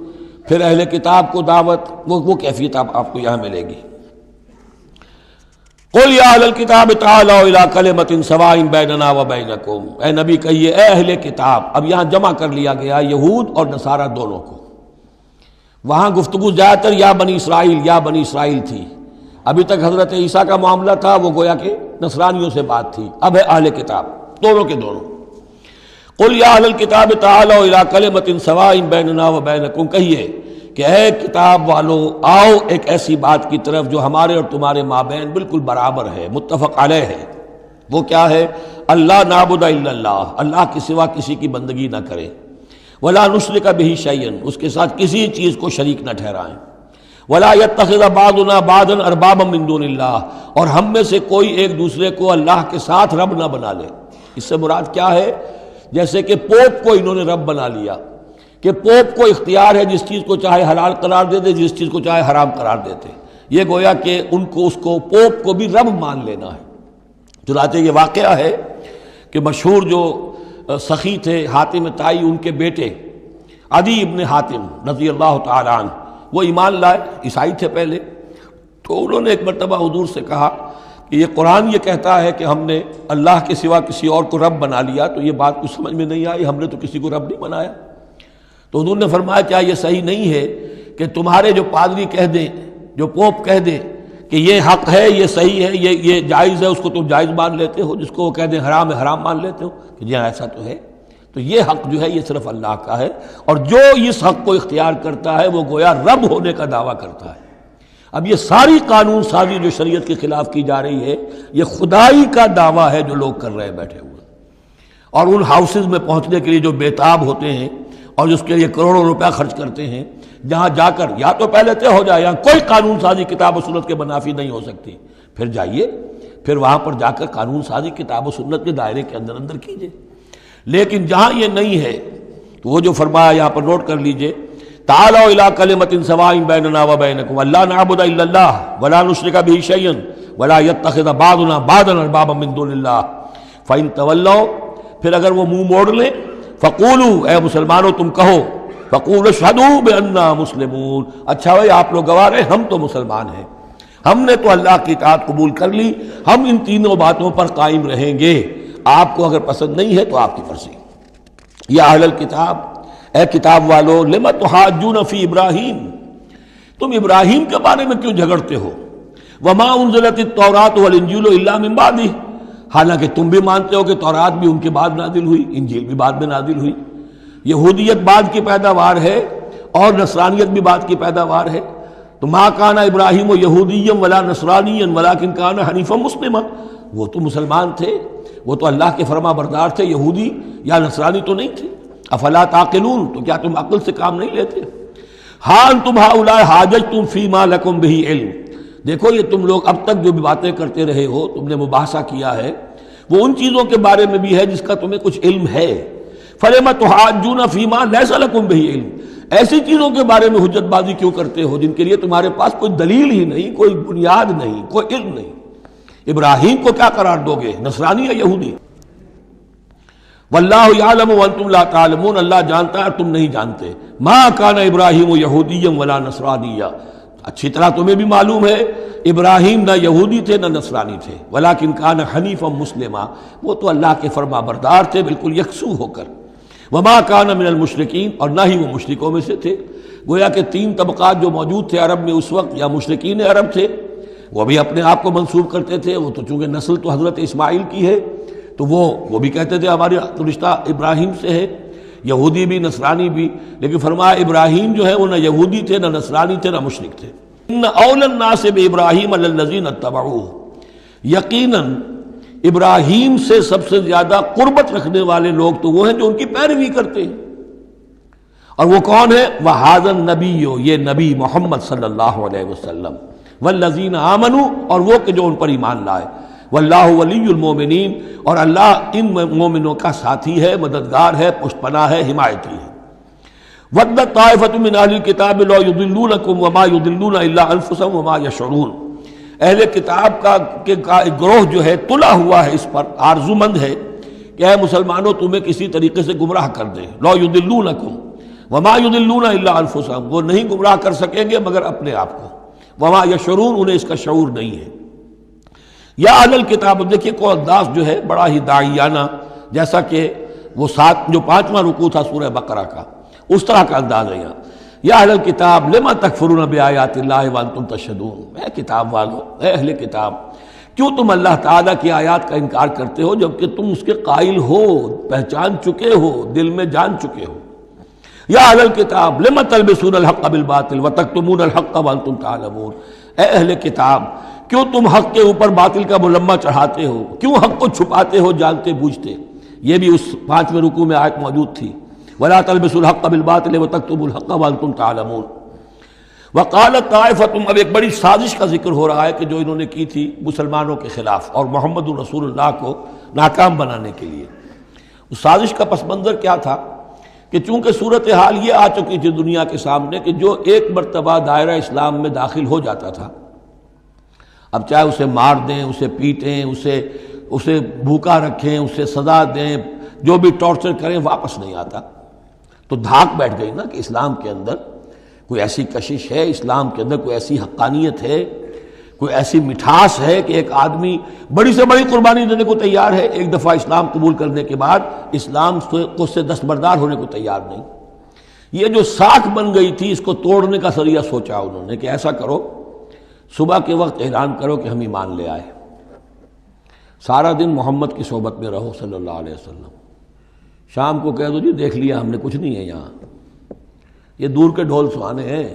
پھر اہل کتاب کو دعوت، وہ کیفیت آپ کو یہاں ملے گی۔ قل یا اہل الکتاب تعالوا الی کلمۃ سواء بیننا وبینکم، اے نبی کہیے اے اہل کتاب، اب یہاں جمع کر لیا گیا یہود اور نصارہ دونوں کو۔ وہاں گفتگو زیادہ تر یا بنی اسرائیل تھی، ابھی تک حضرت عیسیٰ کا معاملہ تھا، وہ گویا کہ نصرانیوں سے بات تھی، اب ہے اہل کتاب، دونوں کے دونوں۔ قل یا اہل الکتاب تعالوا الی کلمۃ سواء بیننا وبینکم، کہیے کہ اے کتاب والو آؤ ایک ایسی بات کی طرف جو ہمارے اور تمہارے مابین بالکل برابر ہے، متفق علیہ ہے۔ وہ کیا ہے؟ اللہ نعبد الا اللہ، اللہ کے سوا کسی کی بندگی نہ کریں، ولا نشرک بہ شیئا، اس کے ساتھ کسی چیز کو شریک نہ ٹھہرائیں، ولا یتخذ بعضنا بعضا اربابا من دون اللہ، اور ہم میں سے کوئی ایک دوسرے کو اللہ کے ساتھ رب نہ بنا لے۔ اس سے مراد کیا ہے؟ جیسے کہ پوپ کو انہوں نے رب بنا لیا، کہ پوپ کو اختیار ہے جس چیز کو چاہے حلال قرار دے دے، جس چیز کو چاہے حرام قرار دیتے، یہ گویا کہ ان کو اس کو پوپ کو بھی رب مان لینا ہے۔ چنانچہ یہ واقعہ ہے کہ مشہور جو سخی تھے حاتم طائی، ان کے بیٹے عدی ابن حاتم رضی اللہ تعالی عنہ، وہ ایمان لائے، عیسائی تھے پہلے، تو انہوں نے ایک مرتبہ حضور سے کہا کہ یہ قرآن یہ کہتا ہے کہ ہم نے اللہ کے سوا کسی اور کو رب بنا لیا، تو یہ بات کچھ سمجھ میں نہیں آئی، ہم نے تو کسی کو رب نہیں بنایا۔ تو حضور نے فرمایا کیا یہ صحیح نہیں ہے کہ تمہارے جو پادری کہہ دیں، جو پوپ کہہ دیں کہ یہ حق ہے، یہ صحیح ہے، یہ جائز ہے، اس کو تم جائز مان لیتے ہو، جس کو وہ کہہ دیں حرام ہے حرام مان لیتے ہو، کہ جی ایسا تو ہے۔ تو یہ حق جو ہے یہ صرف اللہ کا ہے، اور جو اس حق کو اختیار کرتا ہے وہ گویا رب ہونے کا دعویٰ کرتا ہے۔ اب یہ ساری قانون سازی جو شریعت کے خلاف کی جا رہی ہے، یہ خدائی کا دعویٰ ہے جو لوگ کر رہے ہیں بیٹھے ہوئے، اور ان ہاؤسز میں پہنچنے کے لیے جو بےتاب ہوتے ہیں اور اس کے لیے کروڑوں روپیہ خرچ کرتے ہیں، جہاں جا کر یا تو پہلے طے ہو جائے یا کوئی قانون سازی کتاب و سنت کے منافی نہیں ہو سکتی، پھر جائیے، پھر وہاں پر جا کر قانون سازی کتاب و سنت کے دائرے کے اندر اندر کیجیے۔ لیکن جہاں یہ نہیں ہے تو وہ جو فرمایا یہاں پر نوٹ کر لیجئے، تعالوا الی کلمۃ سواء بیننا وبینکم الا نعبد الا اللہ ولا نشرک بہ شیئا ولا یتخذ بعضنا بعضا اربابا من دون اللہ فإن تولوا، پھر اگر وہ منہ موڑ لیں، فقولوا، اے مسلمانوں تم کہو، فقولوا اشہدوا بأننا مسلمون، اچھا بھائی آپ لوگ گواہ رہے ہم تو مسلمان ہیں، ہم نے تو اللہ کی اطاعت قبول کر لی، ہم ان تینوں باتوں پر قائم رہیں گے، آپ کو اگر پسند نہیں ہے تو آپ کی مرضی۔ یا اہل الکتاب، اے کتاب والو، لم تحاجون فی ابراہیم، تم ابراہیم کے بارے میں کیوں جھگڑتے ہو؟ وما انزلت التوراۃ والانجیل الا من بعدہ، حالانکہ تم بھی مانتے ہو کہ تورات بھی ان کے بعد نازل ہوئی، انجیل بھی بعد میں نازل ہوئی، یہودیت بعد کی پیداوار ہے اور نصرانیت بھی بعد کی پیداوار ہے۔ تو ما کان ابراہیم یہودیا ولا نصرانیا ولکن کان حنیفا مسلما، وہ تو مسلمان تھے، وہ تو اللہ کے فرما بردار تھے، یہودی یا نصرانی تو نہیں تھے۔ افلا تعقلون، تو کیا تم عقل سے کام نہیں لیتے؟ ہاں انتم ہؤلاء حاججتم فیما لکم بہ علم، دیکھو یہ تم لوگ اب تک جو بھی باتیں کرتے رہے ہو، تم نے مباحثہ کیا ہے، وہ ان چیزوں کے بارے میں بھی ہے جس کا تمہیں کچھ علم ہے۔ فلم تحاجون فیما لیس لکم بہ علم، ایسی چیزوں کے بارے میں حجت بازی کیوں کرتے ہو جن کے لیے تمہارے پاس کوئی دلیل ہی نہیں، کوئی بنیاد نہیں، کوئی علم نہیں۔ ابراہیم کو کیا قرار دو گے، نصرانی یا یہودی؟ واللہ یعلم وانتم لا تعلمون، اللہ جانتا ہے تم نہیں جانتے۔ ما کان ابراہیم یہودیا ولا نصرانیا، اچھی طرح تمہیں بھی معلوم ہے ابراہیم نہ یہودی تھے نہ نصرانی تھے، ولیکن کان حنیفا مسلما، وہ تو اللہ کے فرما بردار تھے بالکل یکسو ہو کر۔ وما کان من المشرکین، اور نہ ہی وہ مشرکوں میں سے تھے۔ گویا کہ تین طبقات جو موجود تھے عرب میں اس وقت، یا مشرکین عرب تھے، وہ بھی اپنے آپ کو منسوب کرتے تھے، وہ تو چونکہ نسل تو حضرت اسماعیل کی ہے تو وہ بھی کہتے تھے ہمارے رشتہ ابراہیم سے ہے، یہودی بھی نصرانی بھی، لیکن فرمایا ابراہیم جو ہے وہ نہ یہودی تھے نہ نصرانی تھے نہ مشرک تھے۔ ان اولی الناس بابراہیم الذین اتبعوہ، یقیناً ابراہیم سے سب سے زیادہ قربت رکھنے والے لوگ تو وہ ہیں جو ان کی پیروی کرتے ہیں، اور وہ کون ہے؟ وَهَذَا النَّبِيُّ، یہ نبی محمد صلی اللہ علیہ وسلم، والذین آمنوا، اور وہ کہ جو ان پر ایمان لائے، واللہ ولی المومنین، اور اللہ ان مومنوں کا ساتھی ہے، مددگار ہے، پشت پناہ ہے، حمایتی ہے۔ وَدَّتْ طَائِفَةٌ مِّنْ أَهْلِ الْكِتَابِ لَوْ يُضِلُّونَكُمْ وَمَا يُضِلُّونَ إِلَّا أَنفُسَهُمْ وَمَا يَشْعُرُونَ، اہل کتاب کا ایک گروہ جو ہے تلا ہوا ہے اس پر، آرزو مند ہے کہ اے مسلمانوں تمہیں کسی طریقے سے گمراہ کر دیں۔ لَوْ يُضِلُّونَكُمْ وَمَا يُضِلُّونَ إِلَّا أَنفُسَهُمْ، وہ نہیں گمراہ کر سکیں گے مگر اپنے آپ کو، وَمَا يَشْعُرُونَ، انہیں اس کا شعور نہیں ہے۔ یا اہل الکتاب، دیکھیے کو انداز جو ہے بڑا ہی داعیانہ، جیسا کہ وہ جو 5واں رکوع تھا سورہ بقرہ کا، اس طرح کا انداز ہے یہاں۔ یا اہل الکتاب لما تکفرون بآیات اللہ وانتم تشہدون، اے کتاب والو، اے اہل کتاب، کیوں تم اللہ تعالیٰ کی آیات کا انکار کرتے ہو جبکہ تم اس کے قائل ہو، پہچان چکے ہو، دل میں جان چکے ہو؟ یا اہل الکتاب لم تلبسون الحق بالباطل وتکتمون الحق وانتم تعلمون، اے اہل کتاب کیوں تم حق کے اوپر باطل کا ملمہ چڑھاتے ہو، کیوں حق کو چھپاتے ہو جانتے بوجھتے؟ یہ بھی اس 5ویں رکوع میں آیت موجود تھی، ولا تلبسوا الحق بالباطل وتکتموا الحق وانتم تعلمون۔ وقالت طائفۃ، اب ایک بڑی سازش کا ذکر ہو رہا ہے کہ جو انہوں نے کی تھی مسلمانوں کے خلاف اور محمد رسول اللہ کو ناکام بنانے کے لیے۔ اس سازش کا پس منظر کیا تھا کہ چونکہ صورتحال یہ آ چکی تھی دنیا کے سامنے کہ جو ایک مرتبہ دائرہ اسلام میں داخل ہو جاتا تھا، اب چاہے اسے مار دیں، اسے پیٹیں، اسے بھوکا رکھیں، اسے سزا دیں، جو بھی ٹارچر کریں، واپس نہیں آتا۔ تو دھاک بیٹھ گئی نا کہ اسلام کے اندر کوئی ایسی کشش ہے، اسلام کے اندر کوئی ایسی حقانیت ہے، کوئی ایسی مٹھاس ہے کہ ایک آدمی بڑی سے بڑی قربانی دینے کو تیار ہے، ایک دفعہ اسلام قبول کرنے کے بعد اسلام کو سے دستبردار ہونے کو تیار نہیں۔ یہ جو ساکھ بن گئی تھی اس کو توڑنے کا ذریعہ سوچا انہوں نے کہ ایسا کرو، صبح کے وقت اعلان کرو کہ ہم ایمان لے آئے، سارا دن محمد کی صحبت میں رہو صلی اللہ علیہ وسلم، شام کو کہہ دو جی دیکھ لیا ہم نے، کچھ نہیں ہے یہاں، یہ دور کے ڈھول سہانے ہیں،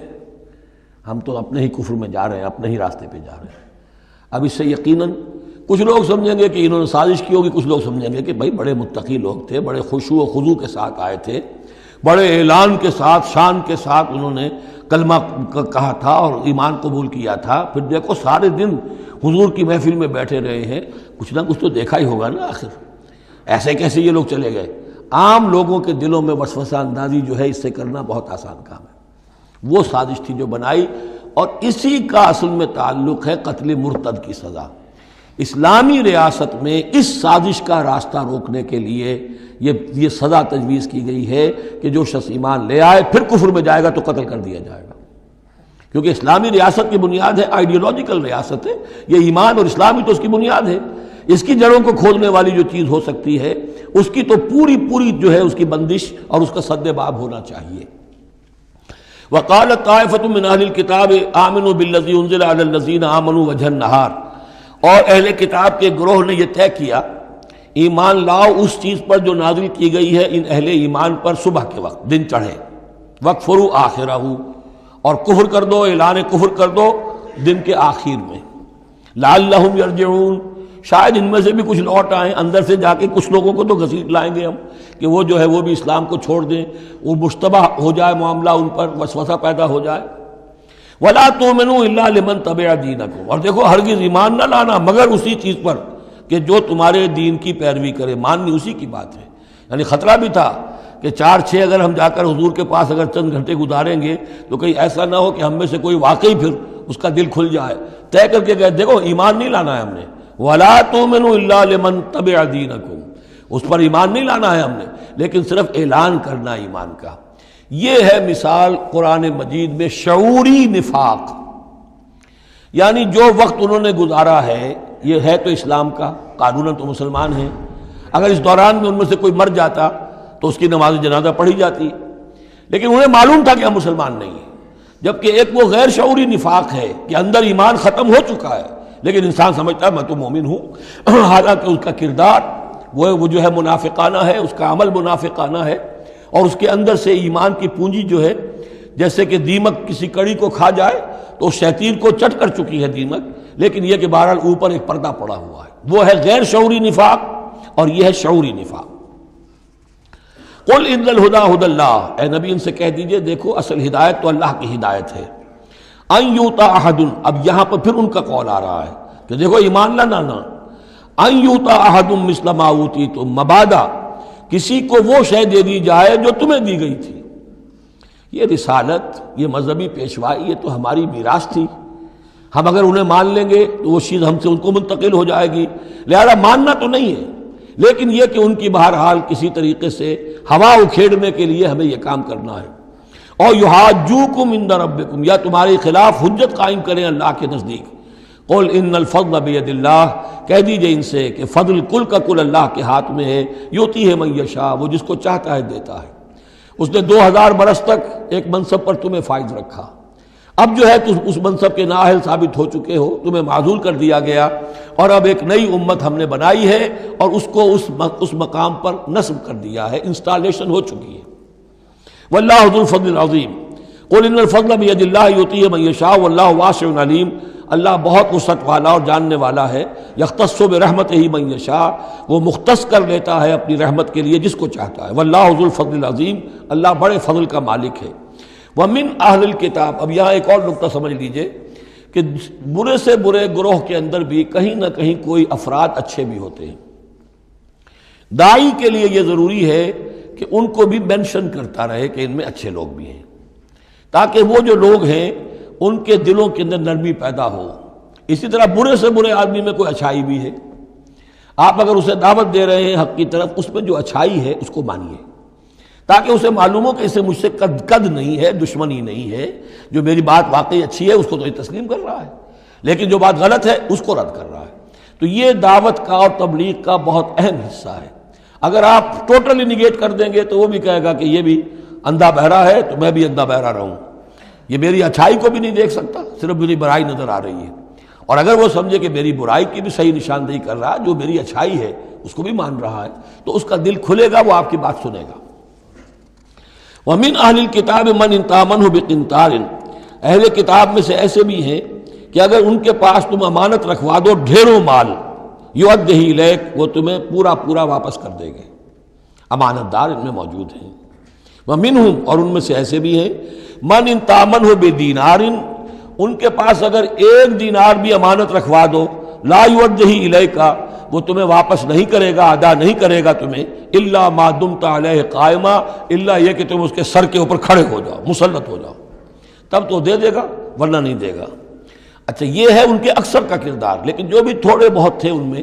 ہم تو اپنے ہی کفر میں جا رہے ہیں، اپنے ہی راستے پہ جا رہے ہیں۔ اب اس سے یقیناً کچھ لوگ سمجھیں گے کہ انہوں نے سازش کی ہوگی، کچھ لوگ سمجھیں گے کہ بھائی بڑے متقی لوگ تھے، بڑے خشوع و خضوع کے ساتھ آئے تھے، بڑے اعلان کے ساتھ، شان کے ساتھ انہوں نے کلمہ کہا تھا اور ایمان قبول کیا تھا، پھر دیکھو سارے دن حضور کی محفل میں بیٹھے رہے ہیں، کچھ نہ کچھ تو دیکھا ہی ہوگا نا آخر، ایسے کیسے یہ لوگ چلے گئے؟ عام لوگوں کے دلوں میں وسوسہ اندازی جو ہے اس سے کرنا بہت آسان کام ہے۔ وہ سازش تھی جو بنائی، اور اسی کا اصل میں تعلق ہے قتل مرتد کی سزا۔ اسلامی ریاست میں اس سازش کا راستہ روکنے کے لیے یہ سزا تجویز کی گئی ہے کہ جو شخص ایمان لے آئے پھر کفر میں جائے گا تو قتل کر دیا جائے گا، کیونکہ اسلامی ریاست کی بنیاد ہے، آئیڈیولوجیکل ریاست ہے، یہ ایمان اور اسلامی تو اس کی بنیاد ہے، اس کی جڑوں کو کھودنے والی جو چیز ہو سکتی ہے اس کی تو پوری جو ہے اس کی بندش اور اس کا سد باب ہونا چاہیے۔ وقالت طائفۃ من اہل الکتاب آمنوا بالذی انزل علی الذین آمنوا وجہ النہار، اور اہل کتاب کے گروہ نے یہ طے کیا ایمان لاؤ اس چیز پر جو نازل کی گئی ہے ان اہل ایمان پر صبح کے وقت، دن چڑھے، وَاکْفُرُوا آخِرَہُ، اور کفر کر دو، اعلان کفر کر دو دن کے آخر میں، لعلہم یرجعون، شاید ان میں سے بھی کچھ لوٹ آئیں، اندر سے جا کے کچھ لوگوں کو تو گھسیٹ لائیں گے ہم کہ وہ جو ہے وہ بھی اسلام کو چھوڑ دیں، وہ مشتبہ ہو جائے معاملہ، ان پر وسوسہ پیدا ہو جائے۔ وَلَا تُؤْمِنُوا إِلَّا لِمَنْ تَبِعَ دِينَكُمْ، اور دیکھو ہرگز ایمان نہ لانا مگر اسی چیز پر کہ جو تمہارے دین کی پیروی کرے، ماننی اسی کی بات ہے۔ یعنی خطرہ بھی تھا کہ 4-6 اگر ہم جا کر حضور کے پاس اگر چند گھنٹے گزاریں گے تو کہیں ایسا نہ ہو کہ ہم میں سے کوئی واقعی پھر اس کا دل کھل جائے، طے کر کے گئے دیکھو ایمان نہیں لانا ہے ہم نے، وَلَا تُؤْمِنُوا إِلَّا لِمَنْ تَبِعَ دِينَكُمْ، اس پر ایمان نہیں لانا ہے ہم نے، لیکن صرف اعلان کرنا ایمان کا۔ یہ ہے مثال قرآن مجید میں شعوری نفاق، یعنی جو وقت انہوں نے گزارا ہے یہ ہے تو اسلام کا، قانوناً تو مسلمان ہیں، اگر اس دوران میں ان میں سے کوئی مر جاتا تو اس کی نماز جنازہ پڑھی جاتی، لیکن انہیں معلوم تھا کہ ہم مسلمان نہیں ہیں، جبکہ ایک وہ غیر شعوری نفاق ہے کہ اندر ایمان ختم ہو چکا ہے لیکن انسان سمجھتا ہے میں تو مومن ہوں، حالانکہ اس کا کردار وہ جو ہے منافقانہ ہے، اس کا عمل منافقانہ ہے، اور اس کے اندر سے ایمان کی پونجی جو ہے جیسے کہ دیمک کسی کڑی کو کھا جائے تو شیطین کو چٹ کر چکی ہے دیمک، لیکن یہ کہ بہرحال اوپر ایک پردہ پڑا ہوا ہے، وہ ہے غیر شعوری نفاق اور یہ ہے شعوری نفاق۔ قل ان الہدی ھدی اللہ، اے نبی ان سے کہہ دیجئے دیکھو اصل ہدایت تو اللہ کی ہدایت ہے، ان یؤتی احد، اب یہاں پر پھر ان کا قول آ رہا ہے کہ دیکھو ایمان نہ لانا، ان یؤتی احد مثل ما اوتیتم، مبادا کسی کو وہ شے دے دی جائے جو تمہیں دی گئی تھی۔ یہ رسالت، یہ مذہبی پیشوائی، یہ تو ہماری میراث تھی، ہم اگر انہیں مان لیں گے تو وہ چیز ہم سے ان کو منتقل ہو جائے گی، لہذا ماننا تو نہیں ہے، لیکن یہ کہ ان کی بہرحال کسی طریقے سے ہوا اکھیڑنے کے لیے ہمیں یہ کام کرنا ہے۔ اور یحاجوکم عند ربکم، یا تمہارے خلاف حجت قائم کریں اللہ کے نزدیک۔ قل ان الفضل بید اللہ، کہہ دیجئے ان سے کہ فضل کل کا کل اللہ کے ہاتھ میں ہے، یؤتی ہے من یشاء، وہ جس کو چاہتا ہے دیتا ہے۔ اس نے 2000 برس تک ایک منصب پر تمہیں فائز رکھا، اب جو ہے تم اس منصب کے نااہل ثابت ہو چکے ہو، تمہیں معزول کر دیا گیا، اور اب ایک نئی امت ہم نے بنائی ہے اور اس کو اس مقام پر نصب کر دیا ہے، انسٹالیشن ہو چکی ہے۔ واللہ ذو الفضل العظیم قل ان الفضل بید اللہ یؤتیہ من یشاء واللہ واسع علیم، اللہ بہت وسعت والا اور جاننے والا ہے، یختص برحمتہ من یشاء، وہ مختص کر لیتا ہے اپنی رحمت کے لیے جس کو چاہتا ہے۔ واللہ ذو الفضل العظیم، اللہ بڑے فضل کا مالک ہے۔ ومن اہل الکتاب، اب یہاں ایک اور نقطہ سمجھ لیجئے کہ برے سے برے گروہ کے اندر بھی کہیں نہ کہیں کوئی افراد اچھے بھی ہوتے ہیں۔ داعی کے لیے یہ ضروری ہے کہ ان کو بھی مینشن کرتا رہے کہ ان میں اچھے لوگ بھی ہیں، تاکہ وہ جو لوگ ہیں ان کے دلوں کے اندر نرمی پیدا ہو۔ اسی طرح برے سے برے آدمی میں کوئی اچھائی بھی ہے، آپ اگر اسے دعوت دے رہے ہیں حق کی طرف، اس میں جو اچھائی ہے اس کو مانیے، تاکہ اسے معلوم ہو کہ اسے مجھ سے قد نہیں ہے، دشمنی نہیں ہے، جو میری بات واقعی اچھی ہے اس کو تو یہ تسلیم کر رہا ہے، لیکن جو بات غلط ہے اس کو رد کر رہا ہے۔ تو یہ دعوت کا اور تبلیغ کا بہت اہم حصہ ہے۔ اگر آپ ٹوٹلی نگیٹ کر دیں گے تو وہ بھی کہے گا کہ یہ بھی اندھا بہرا ہے تو میں بھی اندھا بہرا رہوں، یہ میری اچھائی کو بھی نہیں دیکھ سکتا، صرف میری برائی نظر آ رہی ہے۔ اور اگر وہ سمجھے کہ میری برائی کی بھی صحیح نشاندہی کر رہا ہے، جو میری اچھائی ہے اس کو بھی مان رہا ہے، تو اس کا دل کھلے گا، وہ آپ کی بات سنے گا۔ وَمِنْ أَهْلِ الْكِتَابِ مَنْ إِنْ تَأْمَنْهُ بِقِنْطَارٍ، اہل کتاب میں سے ایسے بھی ہیں کہ اگر ان کے پاس تم امانت رکھوا دو ڈھیروں مال، یؤدیہ الیک، وہ تمہیں پورا پورا واپس کر دے گے۔ امانت دار ان میں موجود ہیں۔ وَمِنْهُمْ، اور ان میں سے ایسے بھی ہیں، مَنْ إِنْ تَأْمَنْهُ بِدِینَارٍ، ان کے پاس اگر ایک دینار بھی امانت رکھوا دو، لا یؤدیہ الیک، وہ تمہیں واپس نہیں کرے گا، ادا نہیں کرے گا تمہیں، الا ما دمت علیہ قائما، الا یہ کہ تم اس کے سر کے اوپر کھڑے ہو جاؤ، مسلط ہو جاؤ، تب تو دے دے گا، ورنہ نہیں دے گا۔ اچھا، یہ ہے ان کے اکثر کا کردار، لیکن جو بھی تھوڑے بہت تھے ان میں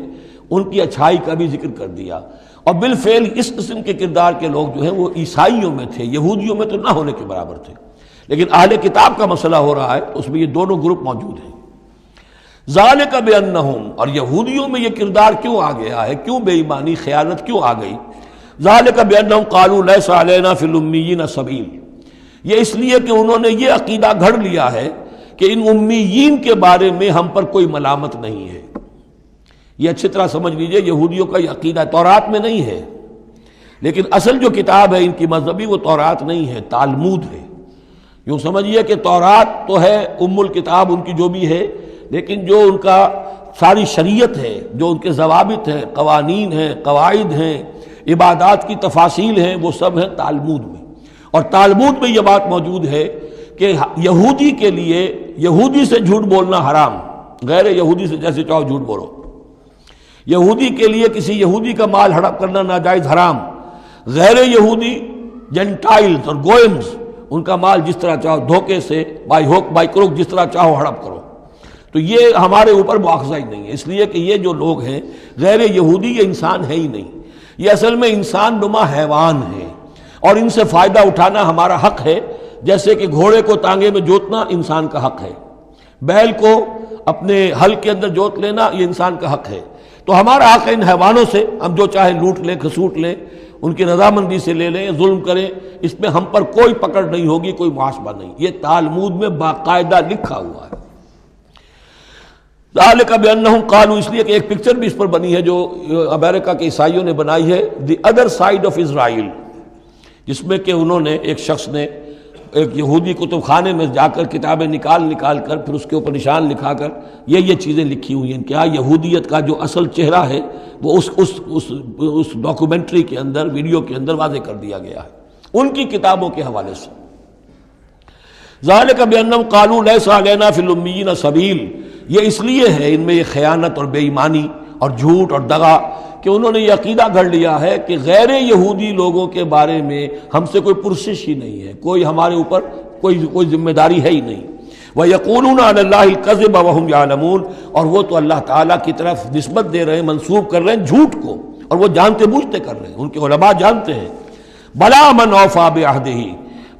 ان کی اچھائی کا بھی ذکر کر دیا۔ اور بالفعل اس قسم کے کردار کے لوگ جو ہیں وہ عیسائیوں میں تھے، یہودیوں میں تو نہ ہونے کے برابر تھے، لیکن اہل کتاب کا مسئلہ ہو رہا ہے تو اس میں یہ دونوں گروپ موجود ہیں۔ ذالک بانہم، اور یہودیوں میں یہ کردار کیوں آ گیا ہے، کیوں بے ایمانی خیانت کیوں آ گئی؟ ذالک بانہم قالوا لیس علینا فی الامیین سبیل، یہ اس لیے کہ انہوں نے یہ عقیدہ گھڑ لیا ہے کہ ان امیین کے بارے میں ہم پر کوئی ملامت نہیں ہے۔ یہ اچھی طرح سمجھ لیجئے، یہودیوں کا یہ عقیدہ تورات میں نہیں ہے، لیکن اصل جو کتاب ہے ان کی مذہبی وہ تورات نہیں ہے، تالمود ہے۔ یوں سمجھیے کہ تورات تو ہے ام الکتاب ان کی جو بھی ہے، لیکن جو ان کا ساری شریعت ہے، جو ان کے ضوابط ہیں، قوانین ہیں، قواعد ہیں، عبادات کی تفاصیل ہیں، وہ سب ہیں تالمود میں۔ اور تالمود میں یہ بات موجود ہے کہ یہودی کے لیے یہودی سے جھوٹ بولنا حرام، غیر یہودی سے جیسے چاہو جھوٹ بولو۔ یہودی کے لیے کسی یہودی کا مال ہڑپ کرنا ناجائز حرام، غیر یہودی جنٹائلز اور گوئمز ان کا مال جس طرح چاہو دھوکے سے، بائی ہوک بائی کروک، جس طرح چاہو ہڑپ کرو۔ تو یہ ہمارے اوپر مؤاخذہ ہی نہیں ہے، اس لیے کہ یہ جو لوگ ہیں غیر یہودی، یہ انسان ہے ہی نہیں، یہ اصل میں انسان نما حیوان ہے، اور ان سے فائدہ اٹھانا ہمارا حق ہے، جیسے کہ گھوڑے کو تانگے میں جوتنا انسان کا حق ہے، بیل کو اپنے حل کے اندر جوت لینا یہ انسان کا حق ہے۔ تو ہمارا حق ہے ان حیوانوں سے ہم جو چاہے لوٹ لیں، کھسوٹ لیں، ان کی رضامندی سے لے لیں، ظلم کریں، اس میں ہم پر کوئی پکڑ نہیں ہوگی، کوئی محاسبہ نہیں۔ یہ تالمود میں باقاعدہ لکھا ہوا ہے۔ ذالک بانہم قالوا، اس لیے کہ ایک پکچر بھی اس پر بنی ہے جو امریکہ کے عیسائیوں نے بنائی ہے، the other side of Israel, جس میں کہ انہوں نے ایک شخص نے ایک یہودی کتب خانے میں جا کر کتابیں نکال کر پھر اس کے اوپر نشان لکھا کر یہ چیزیں لکھی ہوئی ہیں۔ کیا یہودیت کا جو اصل چہرہ ہے وہ اس ڈاکومنٹری کے اندر، ویڈیو کے اندر واضح کر دیا گیا ہے ان کی کتابوں کے حوالے سے۔ ذالک بانہم قالوا لیس علینا فی الامیین سبیل، یہ اس لیے ہے ان میں یہ خیانت اور بے ایمانی اور جھوٹ اور دغا کہ انہوں نے یہ عقیدہ گھڑ لیا ہے کہ غیر یہودی لوگوں کے بارے میں ہم سے کوئی پرسش ہی نہیں ہے، کوئی ہمارے اوپر کوئی ذمہ داری ہے ہی نہیں۔ وَيَقُولُونَ عَلَى اللَّهِ الْكَذِبَ وَهُمْ يَعْلَمُونَ، اور وہ تو اللہ تعالیٰ کی طرف نسبت دے رہے ہیں، منسوب کر رہے ہیں جھوٹ کو، اور وہ جانتے بوجھتے کر رہے ہیں، ان کے علماء جانتے ہیں۔ بَلَا مَنْ أَوْفَىٰ بِعَهْدِهِ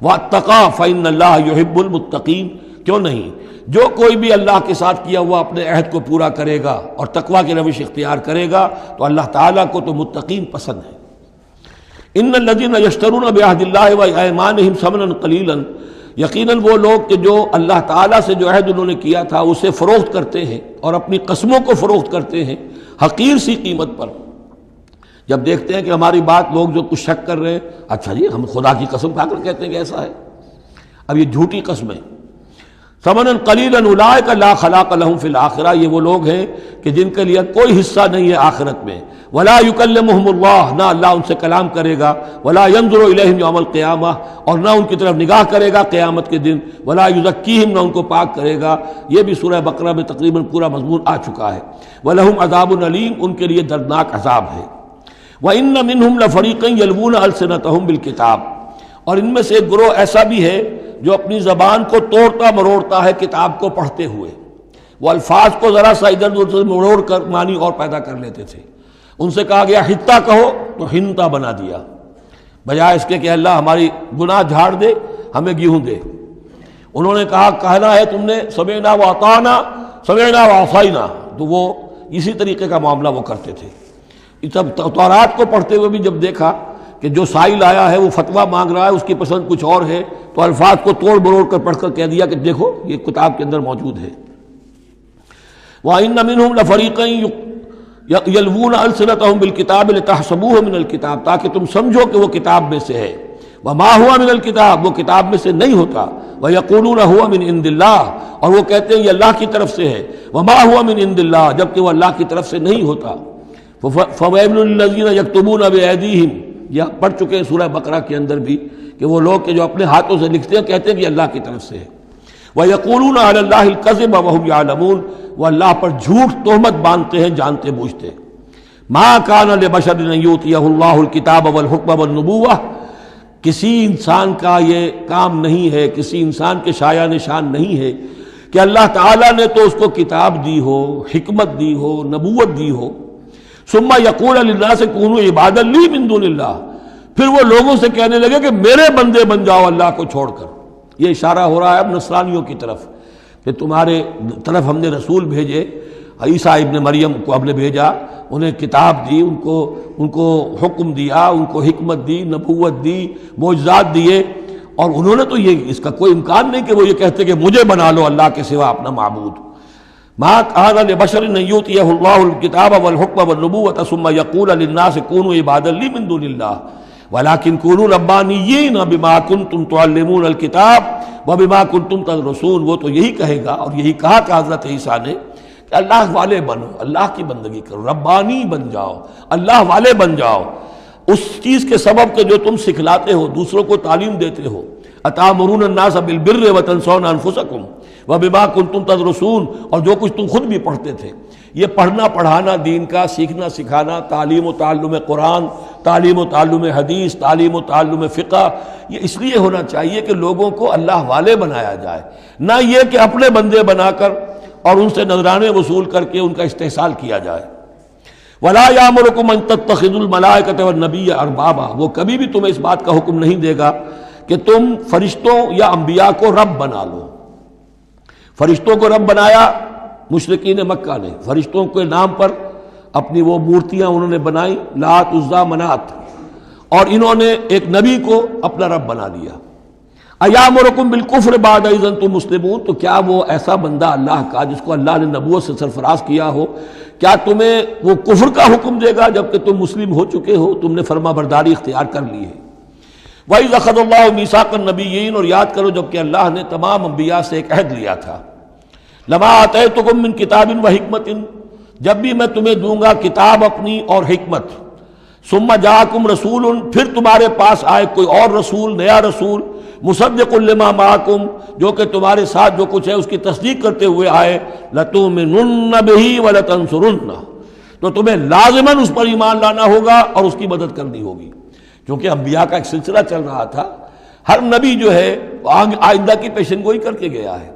وَاتَّقَىٰ فَإِنَّ اللَّهَ يُحِبُّ الْمُتَّقِينَ، کیوں نہیں، جو کوئی بھی اللہ کے ساتھ کیا ہوا اپنے عہد کو پورا کرے گا اور تقویٰ کی روش اختیار کرے گا تو اللہ تعالیٰ کو تو متقین پسند ہے۔ ان الذین یشترون بعہد اللہ وایمانہم ثمنا قلیلا، یقیناً وہ لوگ کہ جو اللہ تعالیٰ سے جو عہد انہوں نے کیا تھا اسے فروخت کرتے ہیں اور اپنی قسموں کو فروخت کرتے ہیں حقیر سی قیمت پر. جب دیکھتے ہیں کہ ہماری بات لوگ جو کچھ شک کر رہے ہیں، اچھا جی ہم خدا کی قسم کھا کر کہتے ہیں کہ ایسا ہے. اب یہ جھوٹی قسمیں. ثمنا قلیلا اولئک لا خلاق لهم فی الآخرہ، یہ وہ لوگ ہیں کہ جن کے لیے کوئی حصہ نہیں ہے آخرت میں. ولا یکلمهم اللہ، نہ اللہ ان سے کلام کرے گا. ولا ينظر الیہم یوم القیامہ، اور نہ ان کی طرف نگاہ کرے گا قیامت کے دن. ولا یزکیہم، نہ ان کو پاک کرے گا. یہ بھی سورہ بقرہ میں تقریباً پورا مضمون آ چکا ہے. ولہم عذاب علیم، ان کے لیے دردناک عذاب ہے. وَإِنَّ مِنْهُمْ لَفَرِيقًا يَلْوُونَ أَلْسِنَتَهُم بِالْكِتَابِ، اور ان میں سے ایک گروہ ایسا بھی ہے جو اپنی زبان کو توڑتا مروڑتا ہے کتاب کو پڑھتے ہوئے. وہ الفاظ کو ذرا سا ادھر ادھر سے مروڑ کر معنی اور پیدا کر لیتے تھے. ان سے کہا گیا حتہ کہو تو ہنتا بنا دیا، بجائے اس کے کہ اللہ ہماری گناہ جھاڑ دے، ہمیں گیہوں دے. انہوں نے کہنا ہے تم نے سمعنا واطعنا، سمعنا وعصینا، تو وہ اسی طریقے کا معاملہ وہ کرتے تھے. تب تورات کو پڑھتے ہوئے بھی جب دیکھا کہ جو سائل آیا ہے وہ فتویٰ مانگ رہا ہے، اس کی پسند کچھ اور ہے، تو الفاظ کو توڑ مروڑ کر پڑھ کر کہہ دیا کہ دیکھو یہ کتاب کے اندر موجود ہے. وَإِنَّ مِنْهُمْ لَفَرِيقًا يَلْوُونَ أَلْسِنَتَهُم بِالْكِتَابِ لِتَحْسَبُوهُ مِنَ الْكِتَابِ، تاکہ تم سمجھو کہ وہ کتاب میں سے ہے. وَمَا هُوَ مِنَ الْكِتَابِ، وہ کتاب میں سے نہیں ہوتا. وَيَقُولُونَ هُوَ مِنْ عِنْدِ اللَّهِ، اور وہ کہتے ہیں یہ اللہ کی طرف سے ہے. وَمَا هُوَ مِنْ عِنْدِ اللَّهِ، جبکہ وہ اللہ کی طرف سے نہیں ہوتا. فَوَيْلٌ لِّلَّذِينَ يَكْتُبُونَ بِأَيْدِيهِمْ، یہ پڑھ چکے ہیں سورہ بقرہ کے اندر بھی کہ وہ لوگ کہ جو اپنے ہاتھوں سے لکھتے ہیں کہتے ہیں کہ اللہ کی طرف سے ہے. وَيَقُولُونَ عَلَى اللَّهِ الْكَذِبَ وَهُمْ يَعْلَمُونَ، وہ اللہ پر جھوٹ تہمت باندھتے ہیں جانتے بوجھتے. مَا كَانَ لِبَشَرٍ أَن يُؤْتِيَهُ اللَّهُ الْكِتَابَ وَالْحُكْمَ وَالنُّبُوَّةَ، کسی انسان کا یہ کام نہیں ہے، کسی انسان کے شایہ نشان نہیں ہے کہ اللہ تعالیٰ نے تو اس کو کتاب دی ہو، حکمت دی ہو، نبوت دی ہو. ثم یقول للناس کونوا عبادا لی من دون اللہ، پھر وہ لوگوں سے کہنے لگے کہ میرے بندے بن جاؤ اللہ کو چھوڑ کر. یہ اشارہ ہو رہا ہے اب نصرانیوں کی طرف کہ تمہارے طرف ہم نے رسول بھیجے، عیسیٰ ابن مریم کو ہم نے بھیجا، انہیں کتاب دی، ان کو حکم دیا، ان کو حکمت دی، نبوت دی، معجزات دیے، اور انہوں نے تو یہ اس کا کوئی امکان نہیں کہ وہ یہ کہتے کہ مجھے بنا لو اللہ کے سوا اپنا معبود. ما كان لبشر ان يؤتيه الله الكتاب والحكم والنبوة ثم يقول للناس كونوا عبادا لي من دون الله ولكن كونوا ربانيين بما كنتم تعلمون الكتاب وبما كنتم تدرسون. وہ تو یہی کہے گا اور یہی کہا کہ حضرت عیسیٰ نے کہ اللہ والے بنو، اللہ کی بندگی کرو، ربانی بن جاؤ، اللہ والے بن جاؤ اس چیز کے سبب کہ جو تم سکھلاتے ہو، دوسروں کو تعلیم دیتے ہو. اتامرون الناس بالبر وتنسون انفسکم وبما کنتم تدرسون، اور جو کچھ تم خود بھی پڑھتے تھے. یہ پڑھنا پڑھانا دین کا، سیکھنا سکھانا، تعلیم و تعلم قرآن، تعلیم و تعلم حدیث، تعلیم و تعلم فقہ، یہ اس لیے ہونا چاہیے کہ لوگوں کو اللہ والے بنایا جائے، نہ یہ کہ اپنے بندے بنا کر اور ان سے نذرانے وصول کر کے ان کا استحصال کیا جائے. وَلَا يَأْمُرُكُمْ أَن تَتَّخِذُوا الْمَلَائِكَةَ وَالنَّبِيَّ أَرْبَابًا، وہ کبھی بھی تمہیں اس بات کا حکم نہیں دے گا کہ تم فرشتوں یا انبیاء کو رب بنا لو. فرشتوں کو رب بنایا مشرکین مکہ نے، فرشتوں کے نام پر اپنی وہ مورتیاں انہوں نے بنائی، لات، عزا، منات، اور انہوں نے ایک نبی کو اپنا رب بنا لیا. ایامرکم بالکفر بعد اذ انتم مسلمون، تو کیا وہ ایسا بندہ اللہ کا جس کو اللہ نے نبوت سے سرفراز کیا ہو، کیا تمہیں وہ کفر کا حکم دے گا جبکہ تم مسلم ہو چکے ہو، تم نے فرما برداری اختیار کر لی ہے. وَإِذْ أَخَذَ اللَّهُ مِيثَاقَ النَّبِيِّينَ، اور یاد کرو جب کہ اللہ نے تمام انبیاء سے ایک عہد لیا تھا. لَمَا آتَيْتُكُم مِّن كِتَابٍ وَحِكْمَةٍ، جب بھی میں تمہیں دوں گا کتاب اپنی اور حکمت. ثُمَّ جَاءَكُمْ رَسُولٌ، پھر تمہارے پاس آئے کوئی اور رسول، نیا رسول، مُصَدِّقٌ لِّمَا مَعَكُمْ، جو کہ تمہارے ساتھ جو کچھ ہے اس کی تصدیق کرتے ہوئے آئے. لَتُؤْمِنُنَّ بِهِ وَلَتَنصُرُنَّهُ، تو تمہیں لازماً اس پر ایمان لانا ہوگا اور اس کی مدد کرنی ہوگی. کیونکہ انبیاء کا ایک سلسلہ چل رہا تھا، ہر نبی جو ہے آئندہ کی پیشن گوئی کر کے گیا ہے.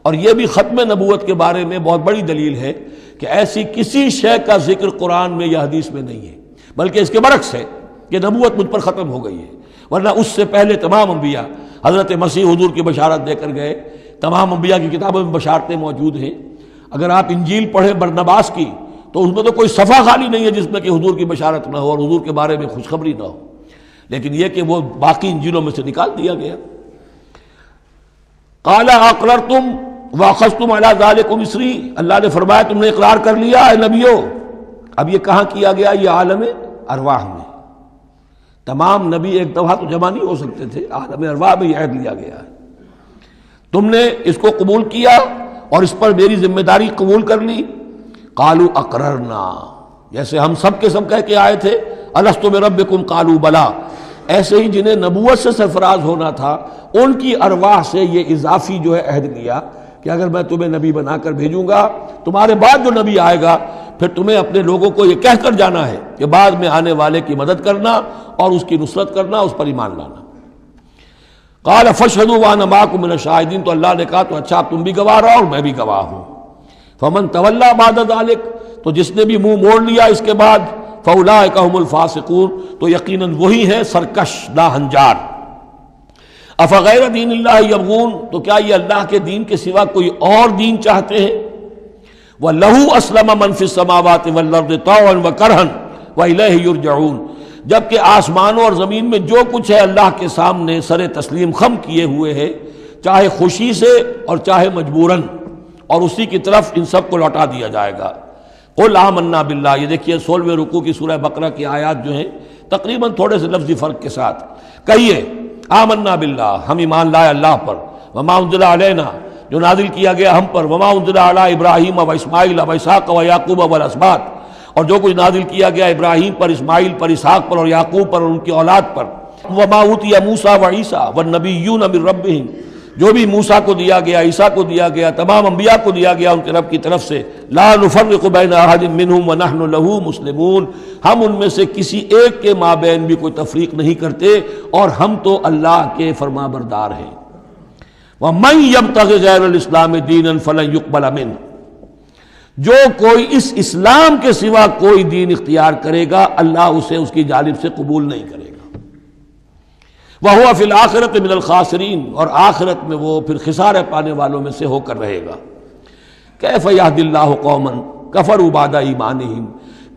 اور یہ بھی ختم نبوت کے بارے میں بہت بڑی دلیل ہے کہ ایسی کسی شے کا ذکر قرآن میں یا حدیث میں نہیں ہے، بلکہ اس کے برعکس ہے کہ نبوت مجھ پر ختم ہو گئی ہے. ورنہ اس سے پہلے تمام انبیاء حضرت مسیح حضور کی بشارت دے کر گئے، تمام انبیاء کی کتابوں میں بشارتیں موجود ہیں. اگر آپ انجیل پڑھیں برنباس کی تو اس میں تو کوئی صفحہ خالی نہیں ہے جس میں کہ حضور کی بشارت نہ ہو اور حضور کے بارے میں خوشخبری نہ ہو، لیکن یہ کہ وہ باقی انجیلوں میں سے نکال دیا گیا. قال اقررتم واخذتم علی ذلکم اسری، اللہ نے فرمایا تم نے اقرار کر لیا اے نبیوں۔ اب یہ کہاں کیا گیا؟ یہ عالم ارواح میں۔ تمام نبی ایک دفعہ تو جمع نہیں ہو سکتے تھے، عالم ارواح میں یہ عہد لیا گیا ہے۔ تم نے اس کو قبول کیا اور اس پر میری ذمہ داری قبول کر لی۔ قالوا اقررنا، جیسے ہم سب کے سب کہہ کے آئے تھے الست بربکم قالوا بلا، ایسے ہی جنہیں نبوت سے سرفراز ہونا تھا ان کی ارواح سے یہ اضافی جو ہے عہد لیا کہ اگر میں تمہیں نبی بنا کر بھیجوں گا، تمہارے بعد جو نبی آئے گا پھر تمہیں اپنے لوگوں کو یہ کہہ کر جانا ہے کہ بعد میں آنے والے کی مدد کرنا اور اس کی نصرت کرنا، اس پر ایمان لانا۔ قال فاشهدوا وانا معكم من الشاهدين، تو اللہ نے کہا تو اچھا تم بھی گواہ رہو اور میں بھی گواہ ہوں۔ فمن تولى بعد ذلك، تو جس نے بھی منہ موڑ لیا اس کے بعد، فاولئک هم الفاسقون، تو یقیناً وہی ہیں سرکش ناہنجار۔ افغیر دین اللہ یبغون، تو کیا یہ اللہ کے دین کے سوا کوئی اور دین چاہتے ہیں؟ وَلَهُ أَسْلَمَ مَنْ فِي السَّمَاوَاتِ وَالْأَرْضِ طَوْعًا وَكَرْهًا وَإِلَيْهِ يُرْجَعُونَ، جبکہ آسمانوں اور زمین میں جو کچھ ہے اللہ کے سامنے سر تسلیم خم کیے ہوئے ہے، چاہے خوشی سے اور چاہے مجبوراً، اور اسی کی طرف ان سب کو لوٹا دیا جائے گا۔ قُلْ آمَنَّا بِاللَّهِ، یہ دیکھیے 16ویں رکوع کی سورہ بقرہ کی آیات جو ہیں تقریباً تھوڑے سے لفظی فرق کے ساتھ، کہیے آمنا باللہ، ہم ایمان لائے اللہ پر، وما انزل علینا، جو نازل کیا گیا ہم پر، وما انزل علی ابراہیم و اسماعیل و اسحاق و یعقوب والاسباط، اور جو کچھ نازل کیا گیا ابراہیم پر، اسماعیل پر، اسحاق پر اور یعقوب پر اور ان کی اولاد پر، وما اوتی موسیٰ و عیسیٰ والنبیون من ربہم، جو بھی موسیٰ کو دیا گیا، عیسیٰ کو دیا گیا، تمام انبیاء کو دیا گیا ان کے رب کی طرف سے، لا نفرق بین احد منہم ونحن لہ مسلمون، ہم ان میں سے کسی ایک کے مابین بھی کوئی تفریق نہیں کرتے اور ہم تو اللہ کے فرما بردار ہیں۔ وَمَن يَبْتَغِ غَيْرَ الْإِسْلَامِ دِينًا فَلَن يُقْبَلَ مِنْهُ، جو کوئی اس اسلام کے سوا کوئی دین اختیار کرے گا اللہ اسے اس کی جانب سے قبول نہیں کرے گا۔ وَهُوَ فِي الْآخِرَةِ مِنَ الْخَاسِرِينَ، اور آخرت میں وہ پھر خسارے پانے والوں میں سے ہو کر رہے گا۔ کیف یہدی اللہ قوما کفروا بعد ایمانہم،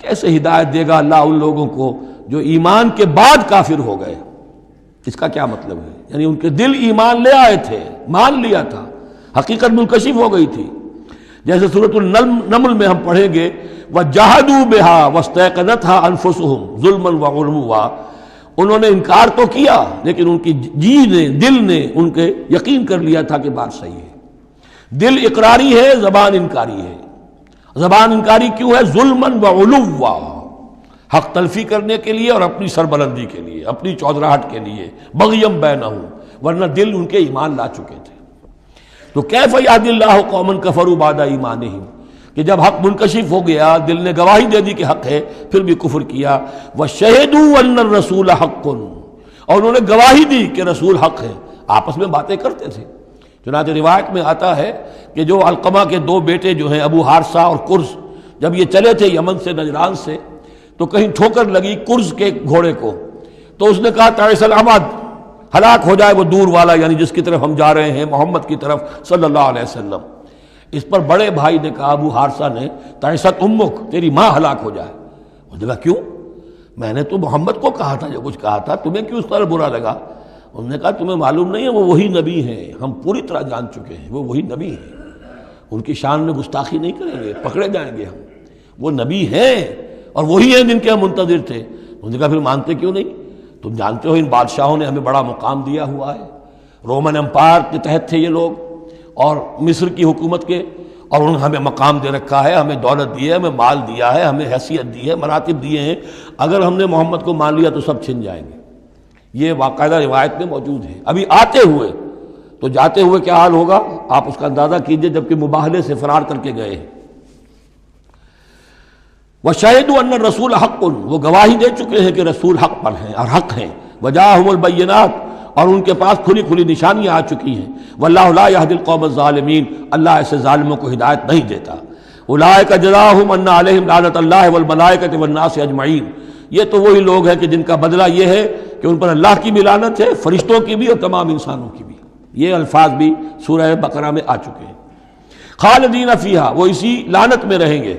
کیسے ہدایت دے گا اللہ ان لوگوں کو جو ایمان کے بعد کافر ہو گئے۔ اس کا کیا مطلب ہے؟ یعنی ان کے دل ایمان لے آئے تھے، مان لیا تھا، حقیقت منکشف ہو گئی تھی، جیسے سورۃ النمل میں ہم پڑھیں گے وَجَحَدُوا بِهَا وَاسْتَيْقَنَتْهَا أَنفُسُهُمْ ظُلْمًا وَعُلُوًّا، انہوں نے انکار تو کیا لیکن ان کی جی نے، دل نے ان کے یقین کر لیا تھا کہ بات صحیح ہے۔ دل اقراری ہے، زبان انکاری ہے۔ زبان انکاری کیوں ہے؟ ظلمًا وعلوا، حق تلفی کرنے کے لیے اور اپنی سربلندی کے لیے، اپنی چودراہٹ کے لیے، بغیم بینہم، ورنہ دل ان کے ایمان لا چکے تھے۔ تو کیف یہدی اللہ قوما کفروا بعد ایمانہم، کہ جب حق منکشف ہو گیا، دل نے گواہی دے دی کہ حق ہے، پھر بھی کفر کیا۔ وَشَهِدُوا أَنَّ الرَّسُولَ حَقٌّ، اور انہوں نے گواہی دی کہ رسول حق ہے، آپس میں باتیں کرتے تھے۔ چنانچہ روایت میں آتا ہے کہ جو علقمہ کے دو بیٹے جو ہیں ابو حارثہ اور کرز، جب یہ چلے تھے یمن سے، نجران سے، تو کہیں ٹھوکر لگی کرز کے گھوڑے کو، تو اس نے کہا تعیس احمد، ہلاک ہو جائے وہ دور والا، یعنی جس کی طرف ہم جا رہے ہیں، محمد کی طرف صلی اللہ علیہ وسلم۔ اس پر بڑے بھائی نے کہا، ابو حارثہ نے، تعیست امک، تیری ماں ہلاک ہو جائے۔ اس نے کہا کیوں؟ میں نے تو محمد کو کہا تھا جو کچھ کہا تھا، تمہیں کیوں اس طرح برا لگا؟ انہوں نے کہا تمہیں معلوم نہیں ہے وہ وہی نبی ہیں، ہم پوری طرح جان چکے ہیں وہ وہی نبی ہیں، ان کی شان میں گستاخی نہیں کریں گے، پکڑے جائیں گے ہم، وہ نبی ہیں اور وہی ہیں جن کے ہم منتظر تھے۔ انہوں نے کہا پھر مانتے کیوں نہیں؟ تم جانتے ہو ان بادشاہوں نے ہمیں بڑا مقام دیا ہوا ہے، رومن امپائر کے تحت تھے یہ لوگ اور مصر کی حکومت کے، اور انہوں نے ہمیں مقام دے رکھا ہے، ہمیں دولت دی ہے، ہمیں مال دیا ہے، ہمیں حیثیت دی ہے، مراتب دیے ہیں، اگر ہم نے محمد کو مان لیا تو سب چھن جائیں گے۔ یہ باقاعدہ روایت میں موجود ہے۔ ابھی آتے ہوئے تو جاتے ہوئے کیا حال ہوگا آپ اس کا اندازہ کیجئے، جبکہ مباہلے سے فرار کر کے گئے ہیں۔ وَشَهِدُوا أَنَّ الرَّسُولَ حَقٌّ، وہ گواہی دے چکے ہیں کہ رسول حق پر ہیں اور حق ہیں۔ وَجَاءَهُمُ الْبَيِّنَاتُ، اور ان کے پاس کھلی کھلی نشانیاں آ چکی ہیں۔ وَاللَّهُ لَا يَهْدِي الْقَوْمَ الظَّالِمِينَ، اللہ ایسے ظالموں کو ہدایت نہیں دیتا۔ أُولَٰئِكَ جَزَاؤُهُمْ أَنَّ عَلَيْهِمْ لَعْنَةَ اللَّهِ وَالْمَلَائِكَةِ وَالنَّاسِ أَجْمَعِينَ، یہ تو وہی لوگ ہیں کہ جن کا بدلہ یہ ہے کہ ان پر اللہ کی بھی لعنت ہے، فرشتوں کی بھی اور تمام انسانوں کی بھی۔ یہ الفاظ بھی سورہ بقرہ میں آ چکے ہیں۔ خالدین فیہا، وہ اسی لعنت میں رہیں گے۔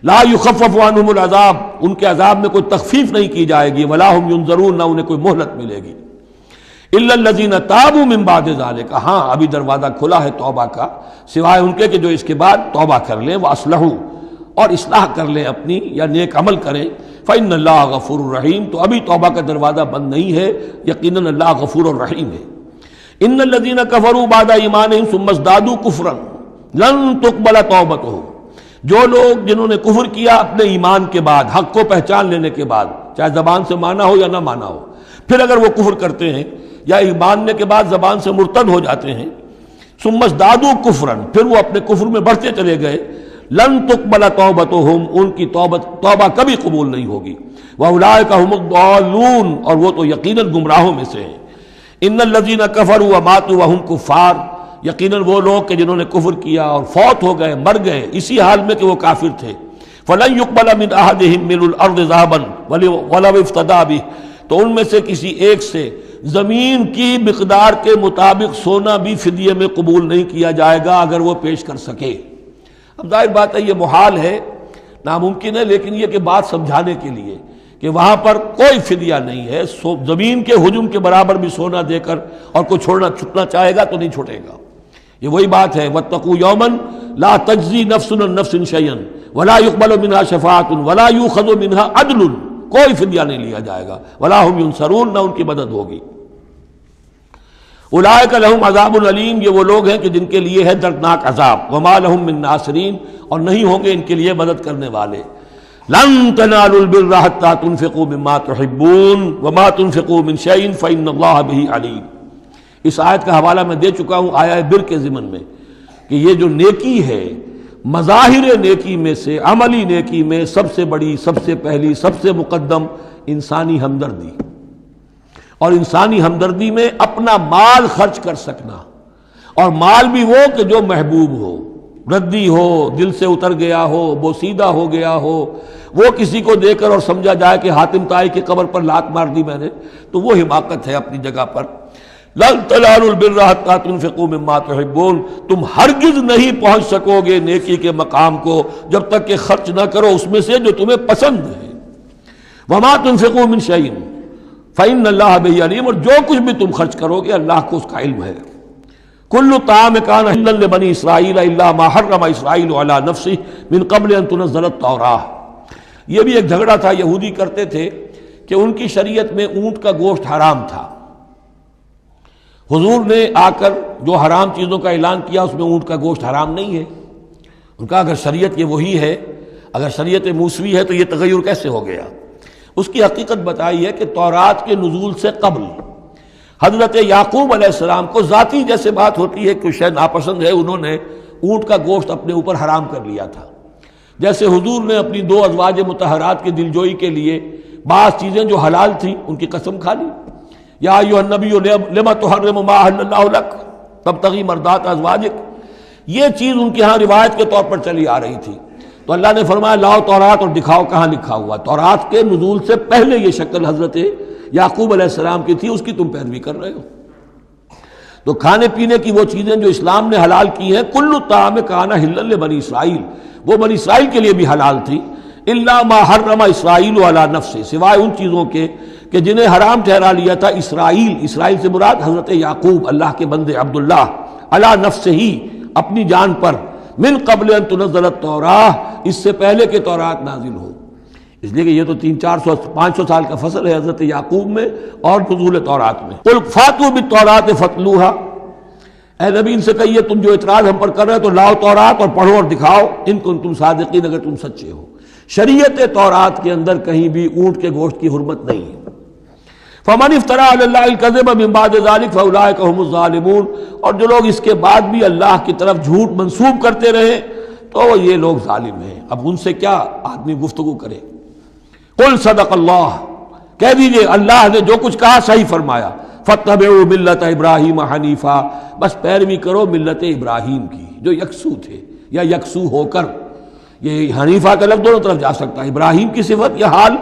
لا یخفف عنہم العذاب، ان کے عذاب میں کوئی تخفیف نہیں کی جائے گی۔ ولا ہم ینظرون، نہ انہیں کوئی مہلت ملے گی۔ الا الذین تابوا من بعد ذلک، ہاں ابھی دروازہ کھلا ہے توبہ کا، سوائے ان کے کہ جو اس کے بعد توبہ کر لیں، واصلحوا، اور اصلاح کر لیں اپنی یا نیک عمل کریں، فإن اللہ غفور الرحیم، تو ابھی توبہ کا دروازہ بند نہیں ہے، یقیناً اللہ غفور الرحیم ہے۔ ان الذین کفروا بعد ایمانہم ثم ازدادوا کفرا لن تقبل توبتہم، جو لوگ جنہوں نے کفر کیا اپنے ایمان کے بعد، حق کو پہچان لینے کے بعد، چاہے زبان سے مانا ہو یا نہ مانا ہو، پھر اگر وہ کفر کرتے ہیں یا ماننے کے بعد زبان سے مرتد ہو جاتے ہیں، ثم ازدادوا کفرا، پھر وہ اپنے کفر میں بڑھتے چلے گئے، لن تقبل توبتہم، ان کی توبہ کبھی قبول نہیں ہوگی، واولئک ھم الضالون، اور وہ تو یقیناً گمراہوں میں سے ہیں۔ ان الذین کفروا وماتوا وهم کفار، یقیناً وہ لوگ کہ جنہوں نے کفر کیا اور فوت ہو گئے، مر گئے اسی حال میں کہ وہ کافر تھے، فلن يقبل من احدهم ملء الارض ذهبا ولو افتدى به، تو ان میں سے کسی ایک سے زمین کی مقدار کے مطابق سونا بھی فدیے میں قبول نہیں کیا جائے گا اگر وہ پیش کر سکے۔ اب ظاہر بات ہے یہ محال ہے، ناممکن ہے، لیکن یہ کہ بات سمجھانے کے لیے کہ وہاں پر کوئی فدیہ نہیں ہے، زمین کے حجم کے برابر بھی سونا دے کر اور کوئی چھٹنا چاہے گا تو نہیں چھوٹے گا۔ یہ وہی بات ہے، واتقوا یوما لا تجزی نفس عن نفس شیئا ولا يقبل منها شفاعۃ ولا یؤخذ منها عدل، کوئی فدیہ نہیں لیا جائے گا، ولا هم ينصرون، نہ ان کی مدد ہوگی۔ اولئک لهم عذاب علیم، یہ وہ لوگ ہیں کہ جن کے لیے ہے دردناک عذاب، وما لهم من ناصرین، اور نہیں ہوں گے ان کے لیے مدد کرنے والے۔ لن تنالوا البر حتى تنفقوا مما تحبون وما تنفقوا من شيء فإن الله به علیم۔ اس آیت کا حوالہ میں دے چکا ہوں آیہ بر کے ضمن میں کہ یہ جو نیکی ہے، مظاہر نیکی میں سے، عملی نیکی میں سب سے بڑی، سب سے پہلی، سب سے مقدم انسانی ہمدردی، اور انسانی ہمدردی میں اپنا مال خرچ کر سکنا، اور مال بھی وہ کہ جو محبوب ہو، ردی ہو، دل سے اتر گیا ہو، بوسیدہ ہو گیا ہو، وہ کسی کو دے کر اور سمجھا جائے کہ حاتم طائی کی قبر پر لات مار دی میں نے، تو وہ حماقت ہے اپنی جگہ پر۔ لن تنالوا البر حتى تنفقوا مما تحبون، تم ہرگز نہیں پہنچ سکو گے نیکی کے مقام کو جب تک کہ خرچ نہ کرو اس میں سے جو تمہیں پسند ہے۔ وما تنفقوا من شيء فإن الله به علیم، اور جو کچھ بھی تم خرچ کرو گے اللہ کو اس کا علم ہے۔ کل طعام کان حلا لبنی اسرائیل الا ما حرم اسرائیل علی نفسہ من قبل ان تنزل التوراۃ، یہ بھی ایک جھگڑا تھا، یہودی کرتے تھے کہ ان کی شریعت میں اونٹ کا گوشت حرام تھا، حضور نے آ کر جو حرام چیزوں کا اعلان کیا اس میں اونٹ کا گوشت حرام نہیں ہے۔ ان کا اگر شریعت یہ وہی ہے، اگر شریعت موسوی ہے تو یہ تغیر کیسے ہو گیا؟ اس کی حقیقت بتائی ہے کہ تورات کے نزول سے قبل حضرت یعقوب علیہ السلام کو ذاتی جیسے بات ہوتی ہے کہ شے ناپسند ہے، انہوں نے اونٹ کا گوشت اپنے اوپر حرام کر لیا تھا، جیسے حضور نے اپنی 2 ازواج مطہرات کی دلجوئی کے لیے بعض چیزیں جو حلال تھیں ان کی قسم کھا لی، یا ایھا النبی لما تحرم ما احل اللہ لک تبتغی مرضات ازواجک، یہ چیز ان کے ہاں روایت کے طور پر چلی آ رہی تھی، تو اللہ نے فرمایا لاؤ تورات اور دکھاؤ کہاں لکھا ہوا۔ تورات کے نزول سے پہلے یہ شکل حضرت یعقوب علیہ السلام کی تھی، اس کی تم پیروی کر رہے ہو۔ تو کھانے پینے کی وہ چیزیں جو اسلام نے حلال کی ہیں، کل طعام کان حلا لبنی اسرائیل، وہ بنی اسرائیل کے لیے بھی حلال تھی، الا ما حرم اسرائیل علی نفسہ، سوائے ان چیزوں کے کہ جنہیں حرام ٹھہرا لیا تھا اسرائیل، اسرائیل سے مراد حضرت یعقوب اللہ کے بندے عبداللہ، علی نفسہ ہی، اپنی جان پر، من قبل ان تنزل التوراۃ، اس سے پہلے کہ تورات نازل ہو، اس لیے کہ یہ تو 300-400-500 سال کا فصل ہے حضرت یعقوب میں اور نزول تورات میں۔ قل فاتوا بالتوراۃ فاتلوها، اے نبی ان سے کہیے تم جو اعتراض ہم پر کر رہے ہو تو لاؤ تورات اور پڑھو اور دکھاؤ، ان کنتم صادقین، اگر تم سچے ہو۔ شریعت تورات کے اندر کہیں بھی اونٹ کے گوشت کی حرمت نہیں ہے۔ فمن افترى علی اللہ الکذب من بعد ذلک فاولئک هم الظالمون، اور جو لوگ اس کے بعد بھی اللہ کی طرف جھوٹ منسوب کرتے رہے تو یہ لوگ ظالم ہیں۔ اب ان سے کیا آدمی گفتگو کرے؟ قل صدق اللہ، کہہ دیجئے اللہ نے جو کچھ کہا صحیح فرمایا، فاتبعوا ملت ابراہیم حنیفا، بس پیروی کرو ملت ابراہیم کی جو یکسو تھے یا یکسو ہو کر، یہ حنیفہ کا لفظ دونوں طرف جا سکتا ہے، ابراہیم کی صفت یا حال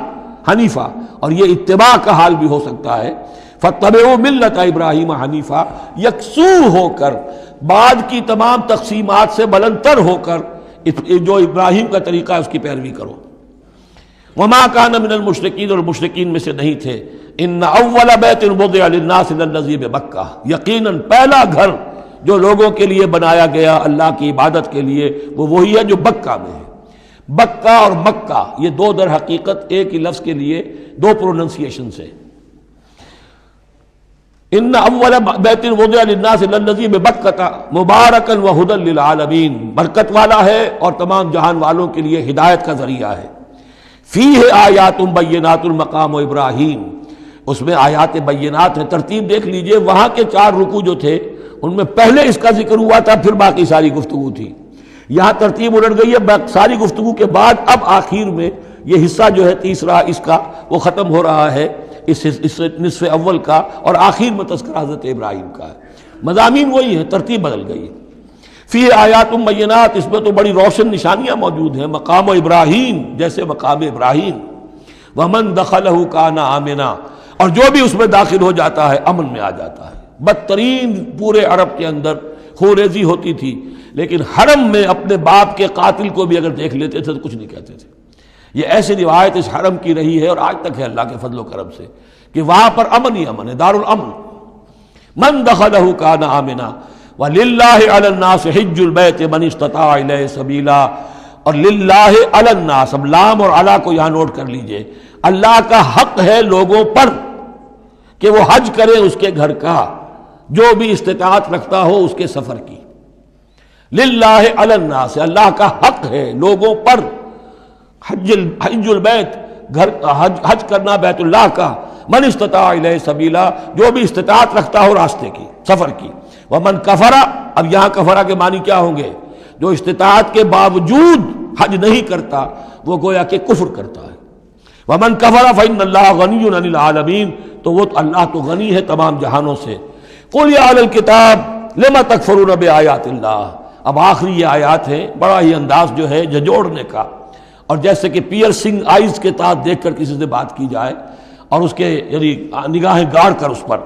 حنیفہ، اور یہ اتباع کا حال بھی ہو سکتا ہے۔ فاتبعوا ملت ابراہیم حنیفہ، یکسو ہو کر، بعد کی تمام تقسیمات سے بلند تر ہو کر جو ابراہیم کا طریقہ ہے اس کی پیروی کرو۔ وما کان من المشرکین، اور مشرکین میں سے نہیں تھے، ان اول بیت وضع للناس للذی ببکہ، یقیناً پہلا گھر جو لوگوں کے لیے بنایا گیا اللہ کی عبادت کے لیے وہ وہی ہے جو بکہ میں ہے۔ بکہ اور مکہ یہ دو در حقیقت ایک ہی لفظ کے لیے دو پروننسیشن سے۔ ان اول بیت وضع للناس للذی ببکہ مبارکا وہدی للعالمین، برکت والا ہے اور تمام جہان والوں کے لیے ہدایت کا ذریعہ ہے۔ فیہ آیات بینات مقام ابراہیم، اس میں آیات بینات ہیں۔ ترتیب دیکھ لیجئے، وہاں کے 4 رکوع جو تھے ان میں پہلے اس کا ذکر ہوا تھا، پھر باقی ساری گفتگو تھی۔ یہاں ترتیب الٹ گئی ہے، ساری گفتگو کے بعد اب آخر میں یہ حصہ جو ہے تیسرا اس کا وہ ختم ہو رہا ہے، اس نصف اول کا، اور آخر میں تذکرہ حضرت ابراہیم کا ہے۔ مضامین وہی ہیں، ترتیب بدل گئی ہے۔ فی آیات بینات، اس میں تو بڑی روشن نشانیاں موجود ہیں۔ مقام ابراہیم، جیسے مقام ابراہیم، ومن دخلہ کان آمنا، اور جو بھی اس میں داخل ہو جاتا ہے امن میں آ جاتا ہے۔ بدترین پورے عرب کے اندر خوریزی ہوتی تھی، لیکن حرم میں اپنے باپ کے قاتل کو بھی اگر دیکھ لیتے تھے تو کچھ نہیں کہتے تھے۔ یہ ایسی روایت اس حرم کی رہی ہے اور آج تک ہے اللہ کے فضل و کرم سے، کہ وہاں پر امن ہی امن ہے، دار الامن۔ من دخلہ کان آمنا وَلِلَّهِ عَلَى النَّاسِ حِجُّ الْبَيْتِ مَنِ اسْتَطَاعَ إِلَيْهِ سَبِيلًا، اور للہ علی الناس، اب لام اور علی کو یہاں نوٹ کر لیجئے، اللہ کا حق ہے لوگوں پر کہ وہ حج کرے اس کے گھر کا، جو بھی استطاعت رکھتا ہو اس کے سفر کی۔ للہ علی الناس، اللہ کا حق ہے لوگوں پر، حج البیت، گھر حج کرنا بیت اللہ کا، من استطاع الیہ سبیلا، جو بھی استطاعت رکھتا ہو راستے کی، سفر کی۔ ومن کفر، اب یہاں کفرہ کے معنی کیا ہوں گے؟ جو استطاعت کے باوجود حج نہیں کرتا وہ گویا کہ کفر کرتا ہے۔ ومن کفر فإن اللہ غنی عن العالمین، تو وہ اللہ تو غنی ہے تمام جہانوں سے۔ قل یا اہل الکتاب لم تکفرون بآیات اللہ، اب آخری یہ آیات ہے، بڑا ہی انداز جو ہے جھنجھوڑنے کا، اور جیسے کہ پیئرسنگ آئیز کے ساتھ دیکھ کر کسی سے بات کی جائے اور اس کے یعنی نگاہیں گاڑ کر اس پر۔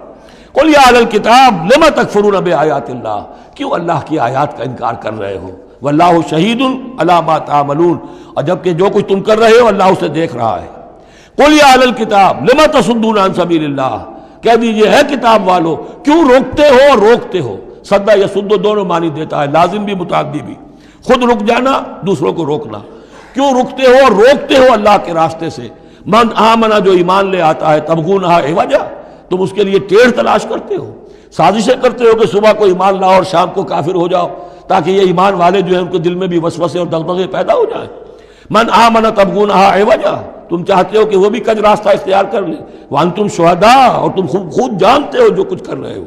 قل یا اہل الکتاب لم تکفرون بآیات اللہ، کیوں اللہ کی آیات کا انکار کر رہے ہو؟ واللہ شہید علی ما تعملون، اور جبکہ جو کچھ تم کر رہے ہو اللہ اسے دیکھ رہا ہے۔ قل یا اہل الکتاب لم تصدون عن سبیل اللہ، کہہ دیجئے ہے کتاب والو کیوں روکتے ہو اور روکتے ہو۔ صدہ یصد دونوں معنی دیتا ہے، لازم بھی متعدی بھی، خود رک جانا، دوسروں کو روکنا۔ کیوں رکتے ہو اور روکتے ہو اللہ کے راستے سے؟ من آمنا، جو ایمان لے آتا ہے، تبغونہا عوجا، تم اس کے لیے ٹیڑھ تلاش کرتے ہو، سازشیں کرتے ہو کہ صبح کو ایمان لاؤ اور شام کو کافر ہو جاؤ، تاکہ یہ ایمان والے جو ہیں ان کے دل میں بھی وسوسے اور دغدغے پیدا ہو جائیں۔ من آمنا تبغونہا عوجا، تم چاہتے ہو کہ وہ بھی کج راستہ اختیار کر لیں، وانتم شہداء، اور تم خود جانتے ہو جو کچھ کر رہے ہو۔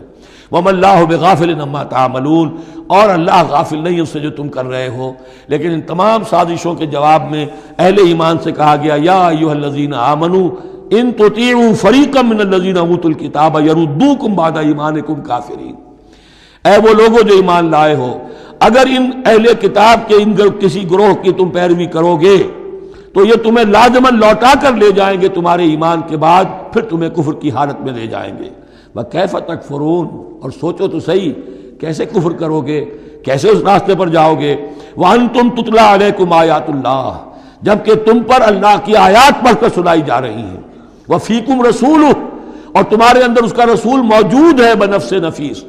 وما اللہ بغافل عما تعملون، اور اللہ غافل نہیں اس سے جو تم کر رہے ہو۔ لیکن ان تمام سازشوں کے جواب میں اہل ایمان سے کہا گیا، یا ایھا الذین آمنوا ان تطیعوا فریقا من الذین اوتوا الکتاب یردوکم بعد ایمانکم کافرین، اے وہ لوگوں جو ایمان لائے ہو، اگر ان اہل کتاب کے ان کسی گروہ کی تم پیروی کرو گے تو یہ تمہیں لازماً لوٹا کر لے جائیں گے تمہارے ایمان کے بعد، پھر تمہیں کفر کی حالت میں لے جائیں گے۔ وَكَيْفَ تَكْفُرُونَ، اور سوچو تو صحیح کیسے کفر کرو گے، کیسے اس راستے پر جاؤ گے۔ وَأَنْتُمْ تُتْلَىٰ عَلَيْكُمْ آیات اللہ، جبکہ تم پر اللہ کی آیات پڑھ کر سنائی جا رہی ہیں۔ وَفِيكُمْ رَسُولُهُ، اور تمہارے اندر اس کا رسول موجود ہے بنفس نفیس۔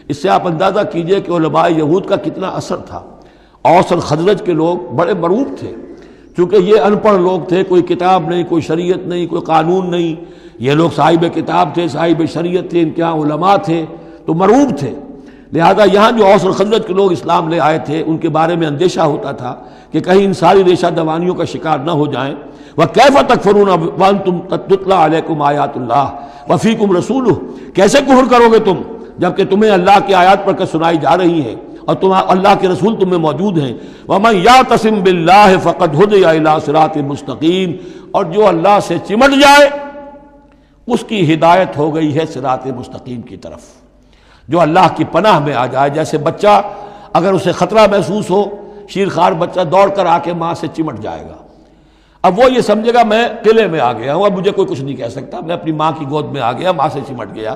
اس سے آپ اندازہ کیجئے کہ علماء یہود کا کتنا اثر تھا۔ اوس اور خزرج کے لوگ بڑے مرعوب تھے، چونکہ یہ ان پڑھ لوگ تھے، کوئی کتاب نہیں، کوئی شریعت نہیں، کوئی قانون نہیں۔ یہ لوگ صاحب کتاب تھے، صاحب شریعت تھے، ان کے یہاں علماء تھے، تو مرعوب تھے۔ لہذا یہاں جو اوس اور خزرج کے لوگ اسلام لے آئے تھے ان کے بارے میں اندیشہ ہوتا تھا کہ کہیں ان ساری ریشہ دوانیوں کا شکار نہ ہو جائیں۔ وَكَيْفَ تَكْفُرُونَ وَأَنْتُمْ تُتْلَىٰ عَلَيْكُمْ آیَاتُ اللَّهِ وَفِيكُمْ رَسُولُهُ، کیسے کفر کرو گے تم جبکہ تمہیں اللہ کی آیات پڑھ کر سنائی جا رہی ہیں اور اللہ کے رسول تم میں موجود ہیں۔ وَمَن يَعْتَصِم بِاللَّهِ فَقَدْ هُدِيَ إِلَىٰ صِرَاطٍ مُسْتَقِيمٍ، اور جو اللہ سے چمٹ جائے اس کی ہدایت ہو گئی ہے صراط مستقیم کی طرف۔ جو اللہ کی پناہ میں آ جائے، جیسے بچہ اگر اسے خطرہ محسوس ہو، شیرخوار بچہ دوڑ کر آ کے ماں سے چمٹ جائے گا، اب وہ یہ سمجھے گا میں قلعے میں آ گیا ہوں، اب مجھے کوئی کچھ نہیں کہہ سکتا، میں اپنی ماں کی گود میں آ گیا، ماں سے چمٹ گیا۔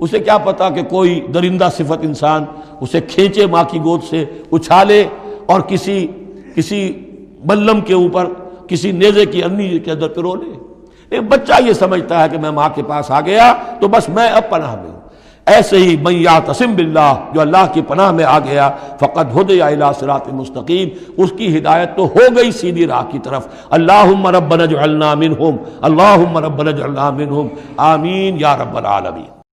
اسے کیا پتا کہ کوئی درندہ صفت انسان اسے کھینچے ماں کی گود سے، اچھالے اور کسی بلم کے اوپر کسی نیزے کی انی کے اندر پرو لے۔ ایک بچہ یہ سمجھتا ہے کہ میں ماں کے پاس آ گیا تو بس میں اب پناہ میں ہوں۔ ایسے ہی من یعتصم باللہ، جو اللہ کی پناہ میں آ گیا، فقد ہدی الی صراط مستقیم، اس کی ہدایت تو ہو گئی سیدھی راہ کی طرف۔ اللہم ربنا اجعلنا منہم، اللہم ربنا اجعلنا منہم، آمین یا رب العالمین۔